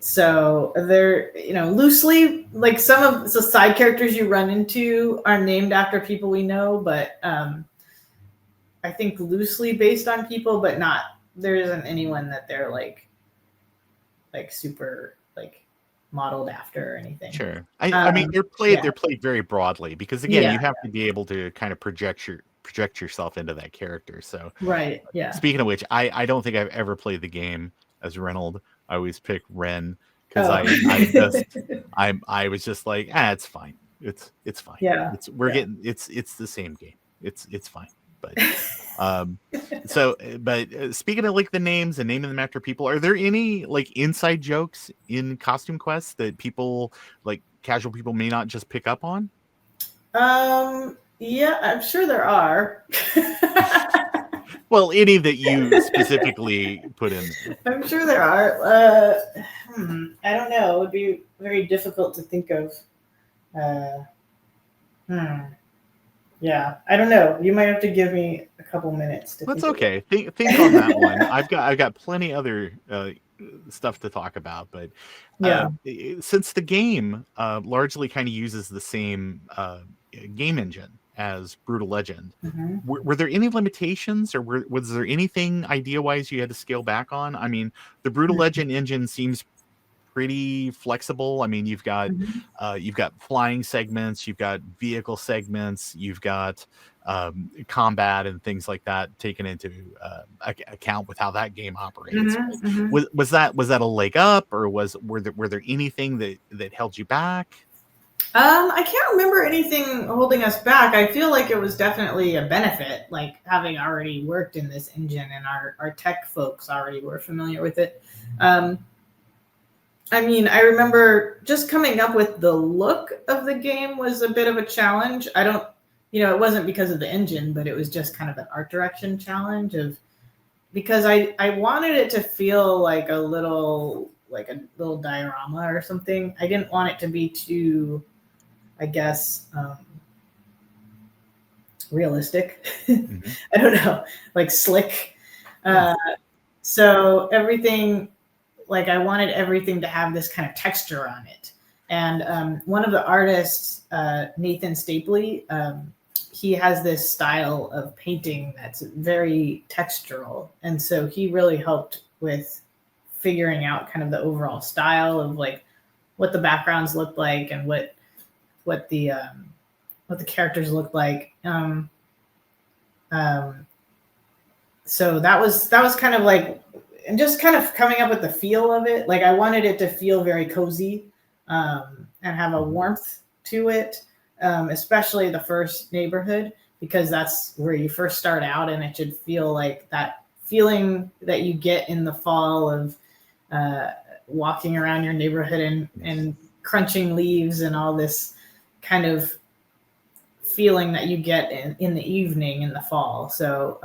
So they're, loosely, like some of the side characters you run into are named after people we know, but I think loosely based on people, but there isn't anyone that they're like super like modeled after or anything. Sure. I mean, they're played very broadly, because again, you have to be able to kind of project yourself into that character. So right. Yeah. Speaking of which, I don't think I've ever played the game as Reynold. I always pick Ren, because I was just like, it's fine. It's fine. Yeah. It's the same game. It's fine. But but speaking of like the names and naming them after people, are there any like inside jokes in Costume Quest that people, like casual people, may not just pick up on? Yeah, I'm sure there are. Well, any that you specifically put in there. I'm sure there are. I don't know. It would be very difficult to think of. Yeah, I don't know. You might have to give me a couple minutes to. That's okay. Think on that one. I've got plenty other stuff to talk about, but since the game largely kind of uses the same game engine as Brütal Legend, were there any limitations, or was there anything idea-wise you had to scale back on? I mean, the Brütal Legend engine seems pretty flexible. I mean, you've got flying segments, you've got vehicle segments, you've got combat and things like that taken into account with how that game operates. Was that a leg up, or were there anything that held you back? I can't remember anything holding us back. I feel like it was definitely a benefit, like having already worked in this engine, and our tech folks already were familiar with it. I mean, I remember just coming up with the look of the game was a bit of a challenge. It wasn't because of the engine, but it was just kind of an art direction challenge because I wanted it to feel like a little diorama or something. I didn't want it to be too, I guess, realistic. I don't know, like slick. So everything, like I wanted everything to have this kind of texture on it. And one of the artists, Nathan Stapley, he has this style of painting that's very textural. And so he really helped with figuring out kind of the overall style of like what the backgrounds looked like and what the characters looked like. So that was kind of like, and just kind of coming up with the feel of it. Like I wanted it to feel very cozy and have a warmth to it, especially the first neighborhood, because that's where you first start out, and it should feel like that feeling that you get in the fall of walking around your neighborhood and crunching leaves and all this kind of feeling that you get in the evening in the fall. So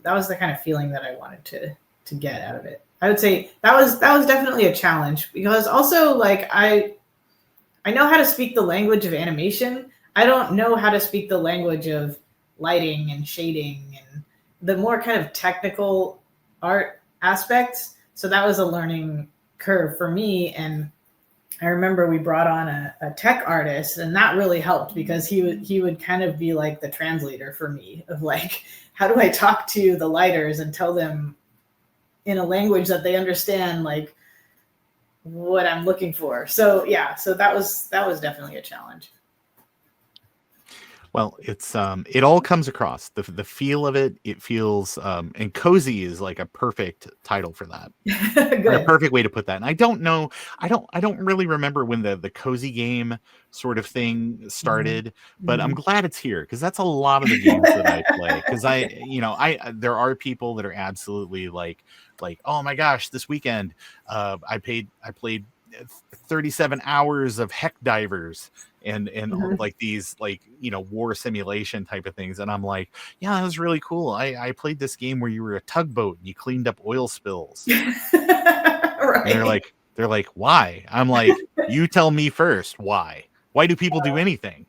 that was the kind of feeling that I wanted to get out of it. I would say that was definitely a challenge, because also like I know how to speak the language of animation. I don't know how to speak the language of lighting and shading and the more kind of technical art aspects. So that was a learning curve for me. And I remember we brought on a tech artist, and that really helped because he would kind of be like the translator for me of like, how do I talk to the lighters and tell them in a language that they understand, like what I'm looking for. So yeah, so that was definitely a challenge. Well, it's it all comes across the feel of it. It feels and cozy is like a perfect title for that. Or a perfect way to put that. And I don't know, I don't really remember when the cozy game sort of thing started, but I'm glad it's here because that's a lot of the games that I play. Because there are people that are absolutely like, oh my gosh, this weekend I played 37 hours of Heck Divers and like these war simulation type of things, and I'm like, yeah, that was really cool. I played this game where you were a tugboat and you cleaned up oil spills. Right. And they're like, why? I'm like, you tell me first. Why do people do anything?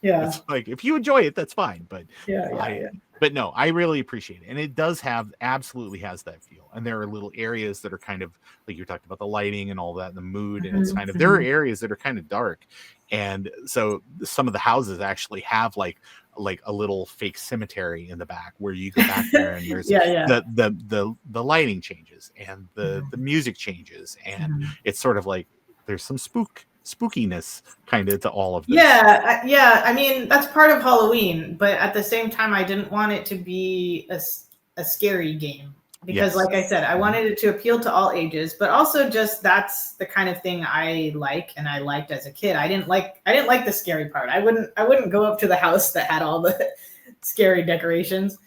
Yeah, it's like, if you enjoy it, that's fine, but yeah. But no, I really appreciate it. And it does absolutely has that feel. And there are little areas that are kind of like you talked about the lighting and all that, and the mood. And it's kind of, there are areas that are kind of dark. And so some of the houses actually have like a little fake cemetery in the back where you go back there and there's the lighting changes and the music changes. And it's sort of like there's some spookiness kind of to all of this. Yeah. I mean, that's part of Halloween, but at the same time, I didn't want it to be a scary game because, like I said, I wanted it to appeal to all ages, but also just that's the kind of thing I like and I liked as a kid. I didn't like the scary part. I wouldn't go up to the house that had all the scary decorations,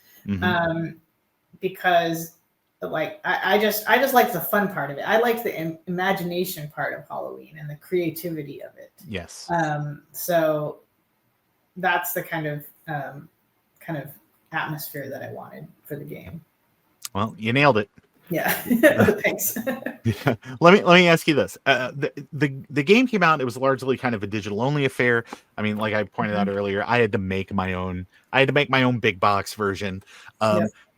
because like I just like the fun part of it. I like the imagination part of Halloween and the creativity of it. Yes. So that's the kind of atmosphere that I wanted for the game. Well, you nailed it. Yeah. Thanks. Let me ask you this. The game came out, it was largely kind of a digital only affair. I mean, like I pointed out earlier, I had to make my own big box version.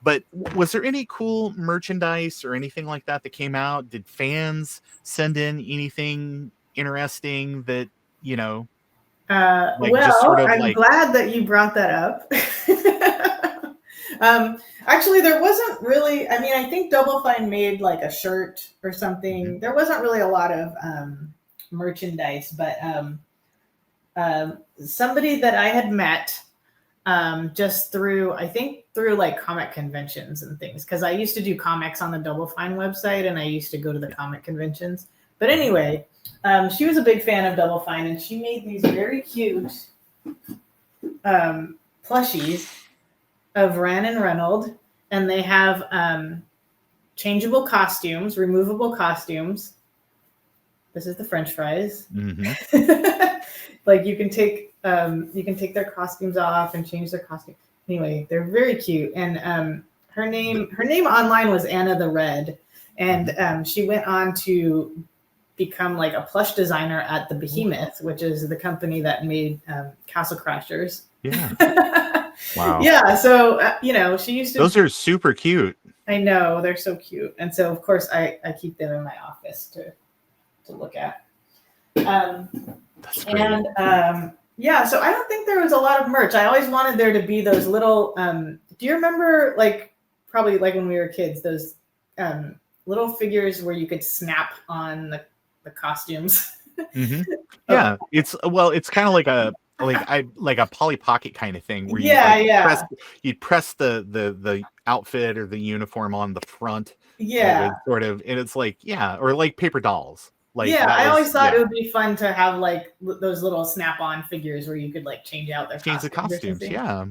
But was there any cool merchandise or anything like that came out? Did fans send in anything interesting that, I'm glad that you brought that up. Actually, there wasn't really, I mean, I think Double Fine made like a shirt or something. There wasn't really a lot of merchandise, but somebody that I had met just through like comic conventions and things, because I used to do comics on the Double Fine website and I used to go to the comic conventions. But anyway, she was a big fan of Double Fine and she made these very cute plushies of Ran and Reynold, and they have changeable costumes, removable costumes. This is the French fries. Like you can take their costumes off and change their costume. Anyway, they're very cute. And her name online was AnnaTheRed, and she went on to become like a plush designer at the Behemoth, which is the company that made Castle Crashers. Yeah. Wow. Yeah. So she used to. Those are super cute. I know, they're so cute, and so of course I keep them in my office to look at. That's great. And so I don't think there was a lot of merch. I always wanted there to be those little. Do you remember, like, probably like when we were kids, those little figures where you could snap on the costumes? Yeah, it's kind of like a Polly Pocket kind of thing where you'd press the outfit or the uniform on the front. Sort of, and it's like, or like paper dolls. Like, I always thought it would be fun to have like those little snap-on figures where you could like change out the costumes. Yeah.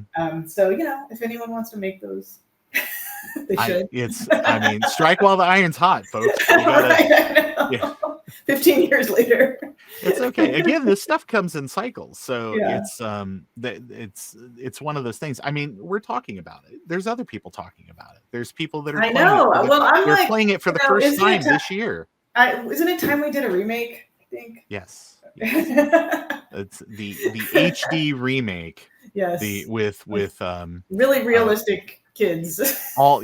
So if anyone wants to make those, they should. I mean, strike while the iron's hot, folks. You gotta, 15 years later. It's okay. Again, this stuff comes in cycles, so it's one of those things. I mean, we're talking about it. There's other people talking about it. There's people that are playing it for the first time this year. Isn't it time we did a remake? I think. Yes. It's the HD remake. Yes. With really realistic kids. all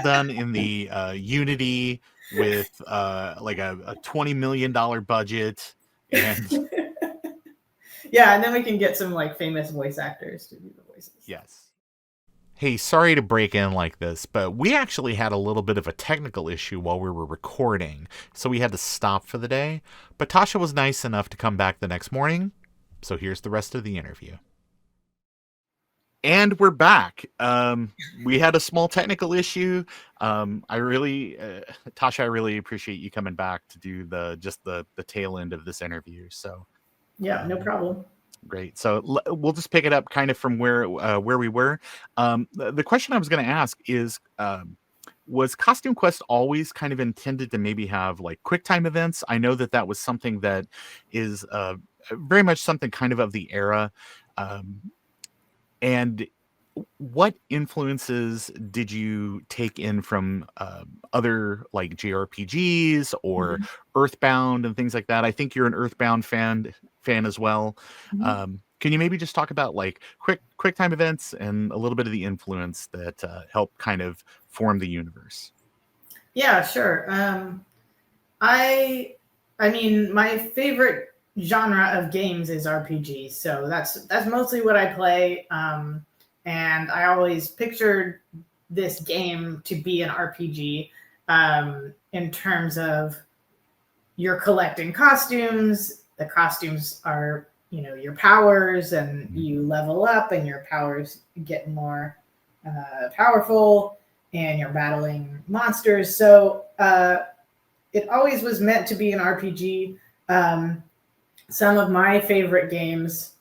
done in the Unity with like a $20 million budget. And yeah, and then we can get some like famous voice actors to do the voices. yes. Hey, sorry to break in like this, but we actually had a little bit of a technical issue while we were recording, so we had to stop for the day. But Tasha was nice enough to come back the next morning, so here's the rest of the interview. And we're back. We had a small technical issue. Tasha, I really appreciate you coming back to do the tail end of this interview. So yeah, no problem. Great. So we'll just pick it up kind of from where we were. The question I was going to ask is, was Costume Quest always kind of intended to maybe have like QuickTime events? I know that was something that is very much something kind of the era. And what influences did you take in from other like JRPGs or Earthbound and things like that? I think you're an Earthbound fan as well. Can you maybe just talk about like quick time events and a little bit of the influence that helped kind of form the universe? Yeah, sure. I mean, my favorite genre of games is RPGs, so that's mostly what I play. And I always pictured this game to be an RPG in terms of you're collecting costumes. The costumes are, your powers, and you level up and your powers get more powerful, and you're battling monsters. So it always was meant to be an RPG. Some of my favorite games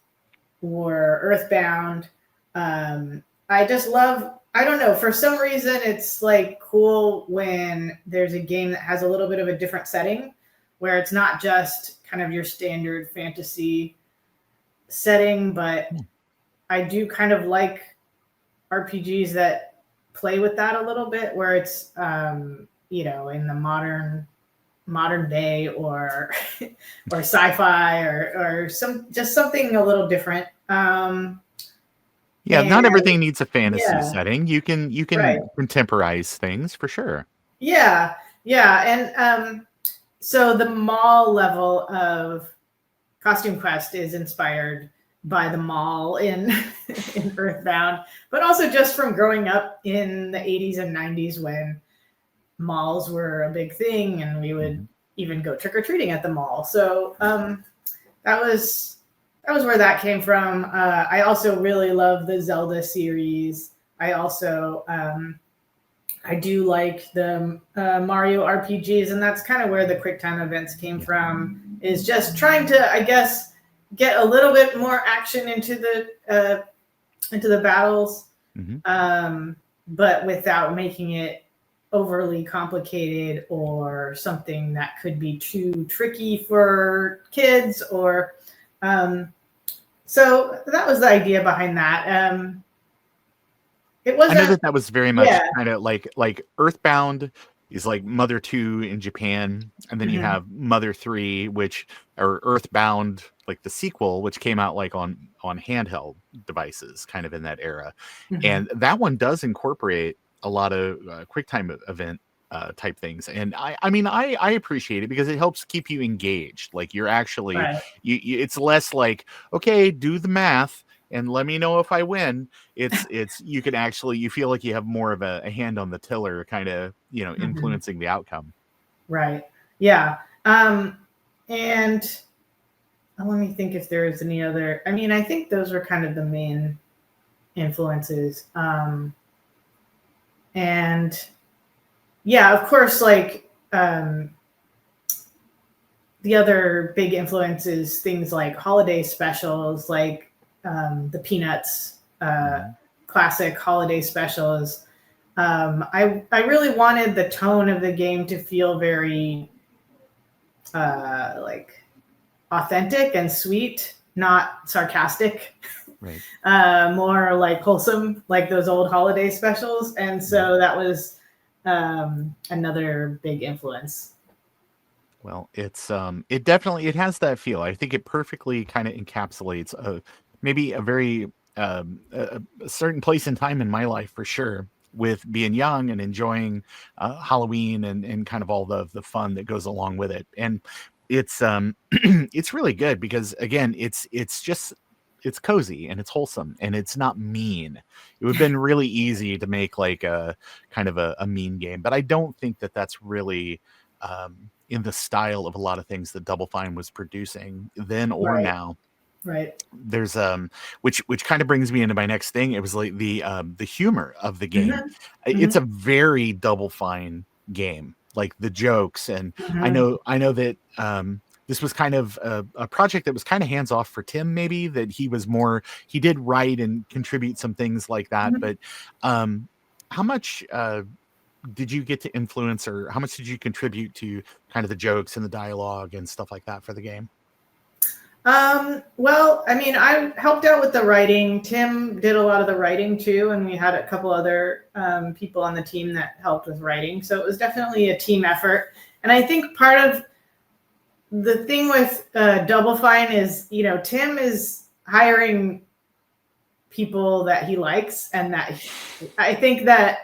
were Earthbound. I just love, I don't know, for some reason it's like cool when there's a game that has a little bit of a different setting, where it's not just kind of your standard fantasy setting, but I do kind of like RPGs that play with that a little bit, where it's in the modern day or sci-fi or something a little different. Not everything needs a fantasy setting. You can right. contemporize things for sure. Yeah. And so the mall level of Costume Quest is inspired by the mall in Earthbound, but also just from growing up in the 80s and 90s when malls were a big thing, and we would even go trick-or-treating at the mall. So that was where that came from. I also really love the Zelda series. I also I do like the Mario RPGs, and that's kind of where the QuickTime events came from, is just trying to, I guess, get a little bit more action into the battles, but without making it overly complicated or something that could be too tricky for kids. Or so that was the idea behind that. It wasn't, I know that was very much kind of like Earthbound is like Mother 2 in Japan, and then you have Mother 3, or Earthbound, like the sequel, which came out like on handheld devices kind of in that era. And that one does incorporate a lot of QuickTime event type things, and I appreciate it because it helps keep you engaged. Like you're actually it's less like, okay, do the math and let me know if I win. It's you can actually, you feel like you have more of a hand on the tiller, kind of influencing the outcome. Right. Yeah. And let me think if there's any other. I mean, I think those were kind of the main influences. And yeah, of course, like the other big influences, things like holiday specials, like the Peanuts classic holiday specials. I really wanted the tone of the game to feel very like authentic and sweet, not sarcastic. Right. More like wholesome, like those old holiday specials. And so that was another big influence. Well, it's it definitely, it has that feel. I think it perfectly kind of encapsulates maybe a very a certain place in time in my life, for sure, with being young and enjoying Halloween and kind of all the fun that goes along with it. And it's it's really good because again, it's cozy and it's wholesome and it's not mean. It would have been really easy to make like a kind of a mean game, but I don't think that that's really in the style of a lot of things that Double Fine was producing then or Right. now. Right. There's which kind of brings me into my next thing. It was like the humor of the game. It's a very Double Fine game, like the jokes, and I know that this was kind of a project that was kind of hands off for Tim, maybe that he did write and contribute some things like that, but how much did you get to influence, or how much did you contribute to kind of the jokes and the dialogue and stuff like that for the game? Well, I mean, I helped out with the writing. Tim did a lot of the writing too, and we had a couple other people on the team that helped with writing. So it was definitely a team effort. And I think part of the thing with Double Fine is, Tim is hiring people that he likes, and that I think that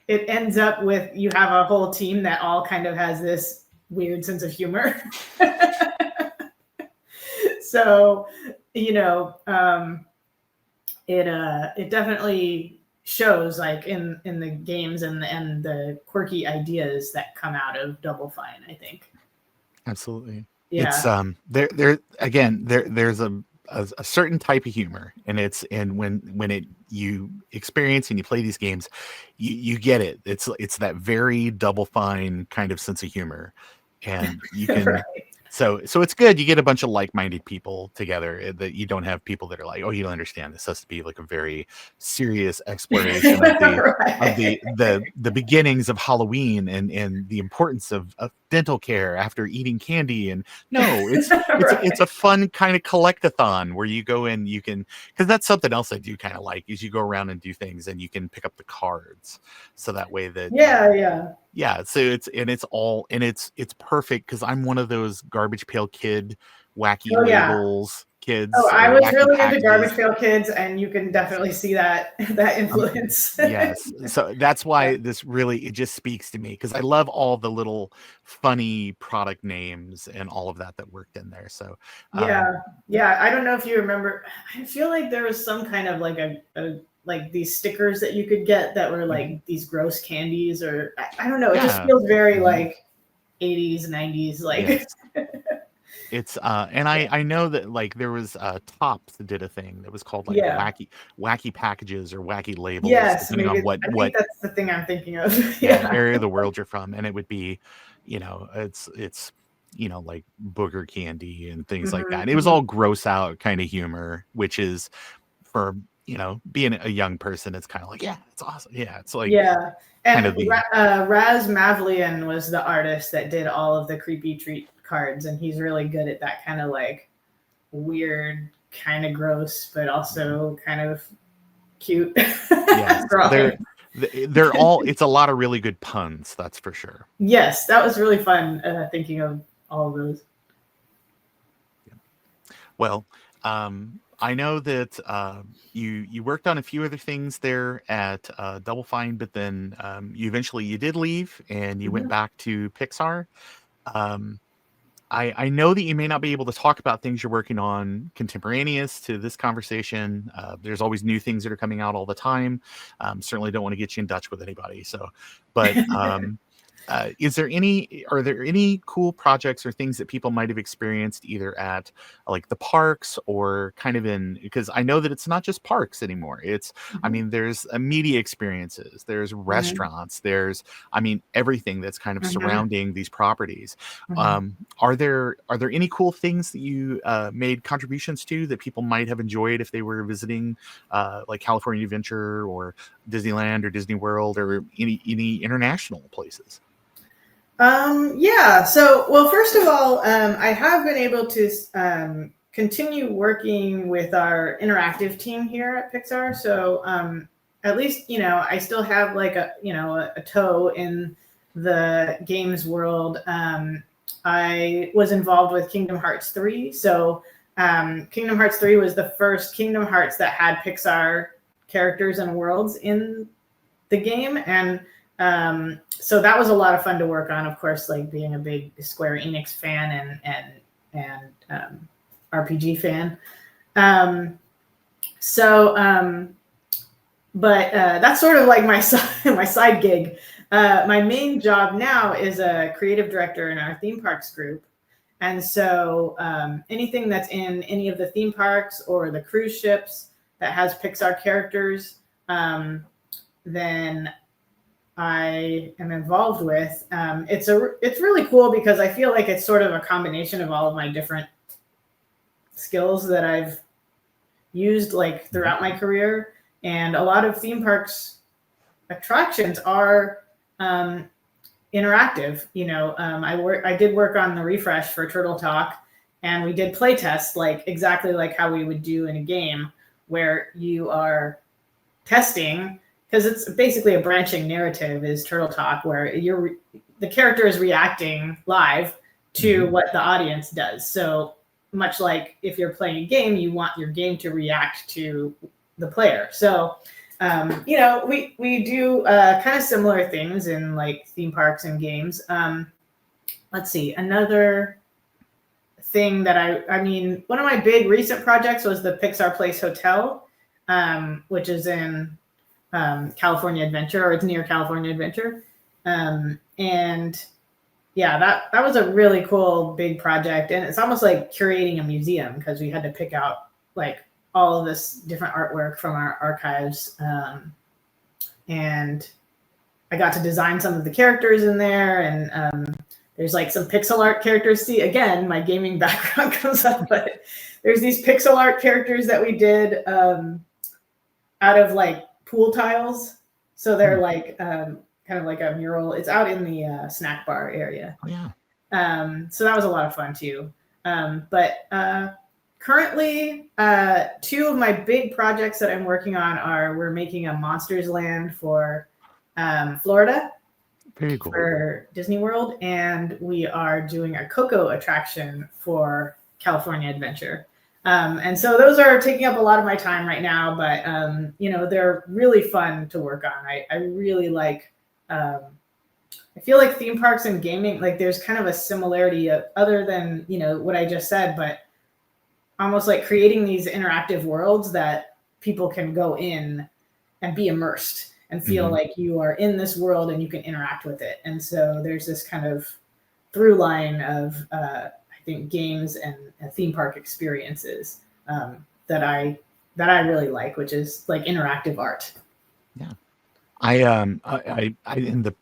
it ends up with you have a whole team that all kind of has this weird sense of humor. So, it definitely shows like in the games and the quirky ideas that come out of Double Fine, I think. Absolutely. Yeah. It's there's a certain type of humor, and when you experience and you play these games, you get it. It's that very Double Fine kind of sense of humor, and you can Right. so it's good. You get a bunch of like-minded people together, that you don't have people that are like, oh, you don't understand. This has to be like a very serious exploration of the beginnings of Halloween and the importance of dental care after eating candy. And no, it's a fun kind of collectathon where you go in, you can, because that's something else I do kind of like, is you go around and do things and you can pick up the cards, so that way that yeah, so it's perfect, because I'm one of those garbage pail kid wacky labels kids. Oh, I was really into Garbage Pail Kids, and you can definitely see that influence. Yes, so that's why this really, it just speaks to me, because I love all the little funny product names and all of that worked in there. So yeah, I don't know if you remember. I feel like there was some kind of like a like these stickers that you could get that were like these gross candies, or I don't know. It just feels very like 80s, 90s, like. Yes. It's and I know that like there was Tops that did a thing that was called like wacky packages or wacky labels, depending on what that's the thing I'm thinking of. area of the world you're from, and it would be, it's like booger candy and things like that. And it was all gross out kind of humor, which is for being a young person, it's kind of like, yeah, it's awesome. Yeah, it's like and kind of Raz Mavlian was the artist that did all of the creepy treat cards, and he's really good at that kind of like weird, kind of gross, but also kind of cute. Yes, they're all, it's a lot of really good puns, that's for sure. Yes, that was really fun thinking of all of those. Well, I know that you worked on a few other things there at Double Fine, but then you did leave and you went back to Pixar. I know that you may not be able to talk about things you're working on contemporaneous to this conversation. There's always new things that are coming out all the time. Certainly don't want to get you in Dutch with anybody. So, but are there any cool projects or things that people might have experienced either at like the parks or kind of because I know that it's not just parks anymore. It's, I mean, there's media experiences, there's restaurants, there's, I mean, everything that's kind of surrounding these properties. Are there any cool things that you made contributions to that people might have enjoyed if they were visiting like California Adventure or Disneyland or Disney World or any international places? So, well, first of all, I have been able to continue working with our interactive team here at Pixar. So, at least, I still have like a toe in the games world. I was involved with Kingdom Hearts 3. So, Kingdom Hearts 3 was the first Kingdom Hearts that had Pixar characters and worlds in the game. And So that was a lot of fun to work on, of course, like being a big Square Enix fan and RPG fan. But that's sort of like my side gig. My main job now is a creative director in our theme parks group. And so anything that's in any of the theme parks or the cruise ships that has Pixar characters, then I am involved with. It's really cool because I feel like it's sort of a combination of all of my different skills that I've used like throughout my career. And a lot of theme parks attractions are interactive. I did work on the refresh for Turtle Talk, and we did play tests like exactly like how we would do in a game where you are testing, because it's basically a branching narrative is Turtle Talk, where the character is reacting live to what the audience does. So much like if you're playing a game, you want your game to react to the player. So we do kind of similar things in like theme parks and games. Let's see, another thing that I mean, one of my big recent projects was the Pixar Place Hotel, which is in California Adventure, or it's near California Adventure. And yeah, that was a really cool big project. And it's almost like curating a museum, because we had to pick out like all of this different artwork from our archives. And I got to design some of the characters in there. And there's like some pixel art characters. See, again, my gaming background comes up, but there's these pixel art characters that we did out of like pool tiles. So they're like kind of like a mural. It's out in the snack bar area. Oh, yeah. So that was a lot of fun too. But currently, two of my big projects that I'm working on we're making a Monsters Land for Florida. Very cool. For Disney World, and we are doing a Coco attraction for California Adventure. And so those are taking up a lot of my time right now, but they're really fun to work on. I really like, I feel like theme parks and gaming, like there's kind of a similarity other than, what I just said, but almost like creating these interactive worlds that people can go in and be immersed and feel like you are in this world and you can interact with it. And so there's this kind of through line of, I think, games and theme park experiences that I really like, which is like interactive art. Yeah. I in the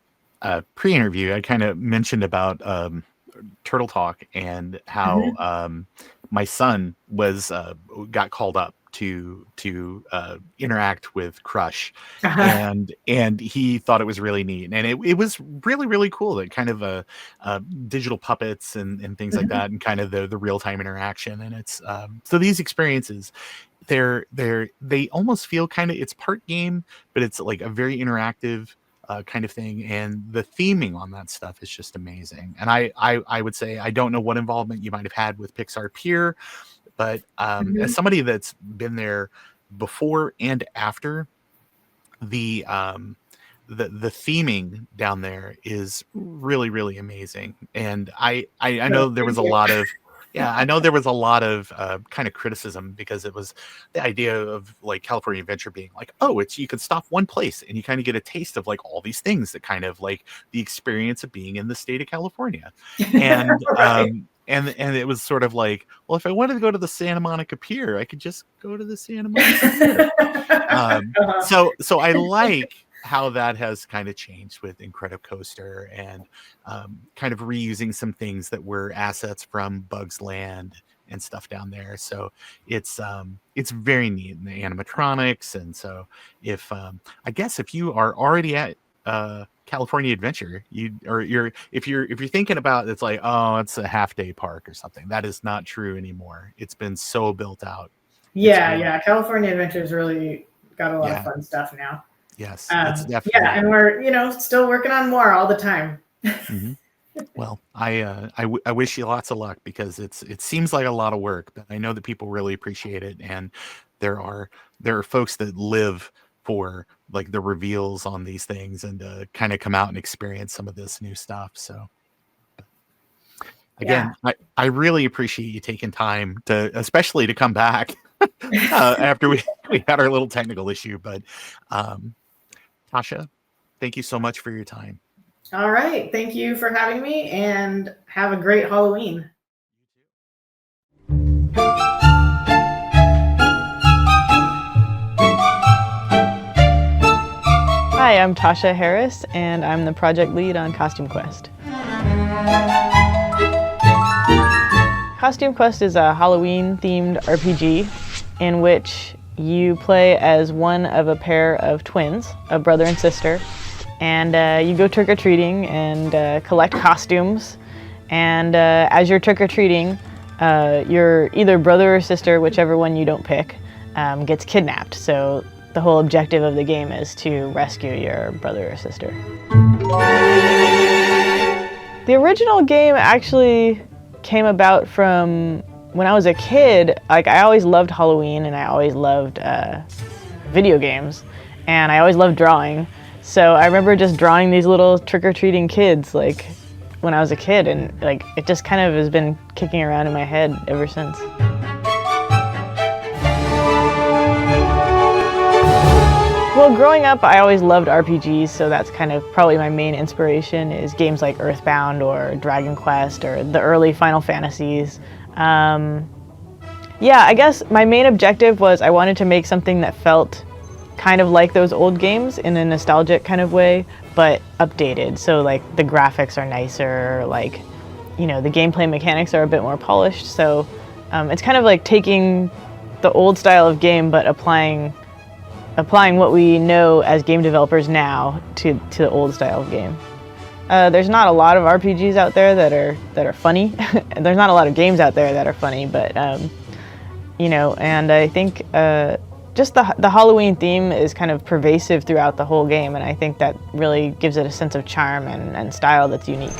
pre-interview, I kind of mentioned about Turtle Talk and how my son got called up to interact with Crush, and he thought it was really neat, and it was really, really cool, that kind of digital puppets and things like that, and kind of the real-time interaction. And it's so these experiences, they almost feel kind of, it's part game, but it's like a very interactive kind of thing, and the theming on that stuff is just amazing. And I would say, I don't know what involvement you might have had with Pixar Pier, but as somebody that's been there before and after, the theming down there is really, really amazing. And I know there was a lot of kind of criticism, because it was the idea of like California Adventure being like, oh, you could stop one place and you kind of get a taste of like all these things, that kind of like the experience of being in the state of California. And Right. and it was sort of like, well, if I wanted to go to the Santa Monica Pier, I could just go to the Santa Monica Pier. So I like how that has kind of changed with Incredicoaster, and kind of reusing some things that were assets from Bugs Land and stuff down there. So it's very neat, in the animatronics. And so if I guess if you are already at California Adventure, if you're thinking about, it's like, oh, it's a half-day park or something, that is not true anymore. It's been so built out. Yeah. California Adventure's really got a lot of fun stuff now. Yes, it's definitely. Yeah, and we're still working on more all the time. Well, I wish you lots of luck, because it seems like a lot of work, but I know that people really appreciate it, and there are folks that live for like the reveals on these things and to kind of come out and experience some of this new stuff. So again, I really appreciate you taking time to, especially to come back after we had our little technical issue. But Tasha, thank you so much for your time. All right. Thank you for having me, and have a great Halloween. Hi, I'm Tasha Harris, and I'm the project lead on Costume Quest. Costume Quest is a Halloween-themed RPG in which you play as one of a pair of twins, a brother and sister, and you go trick-or-treating and collect costumes. And as you're trick-or-treating, your either brother or sister, whichever one you don't pick, gets kidnapped. So the whole objective of the game is to rescue your brother or sister. The original game actually came about from when I was a kid. Like, I always loved Halloween, and I always loved video games, and I always loved drawing. So I remember just drawing these little trick-or-treating kids, like, when I was a kid, and like it just kind of has been kicking around in my head ever since. Well, growing up, I always loved RPGs, so that's kind of probably my main inspiration is games like Earthbound or Dragon Quest or the early Final Fantasies. Yeah, I guess my main objective was I wanted to make something that felt kind of like those old games in a nostalgic kind of way, but updated. So like the graphics are nicer, like, you know, the gameplay mechanics are a bit more polished. So it's kind of like taking the old style of game, but applying what we know as game developers now to the old style of game. There's not a lot of RPGs out there that are funny. There's not a lot of games out there that are funny, but you know, and I think just the Halloween theme is kind of pervasive throughout the whole game, and I think that really gives it a sense of charm and style that's unique.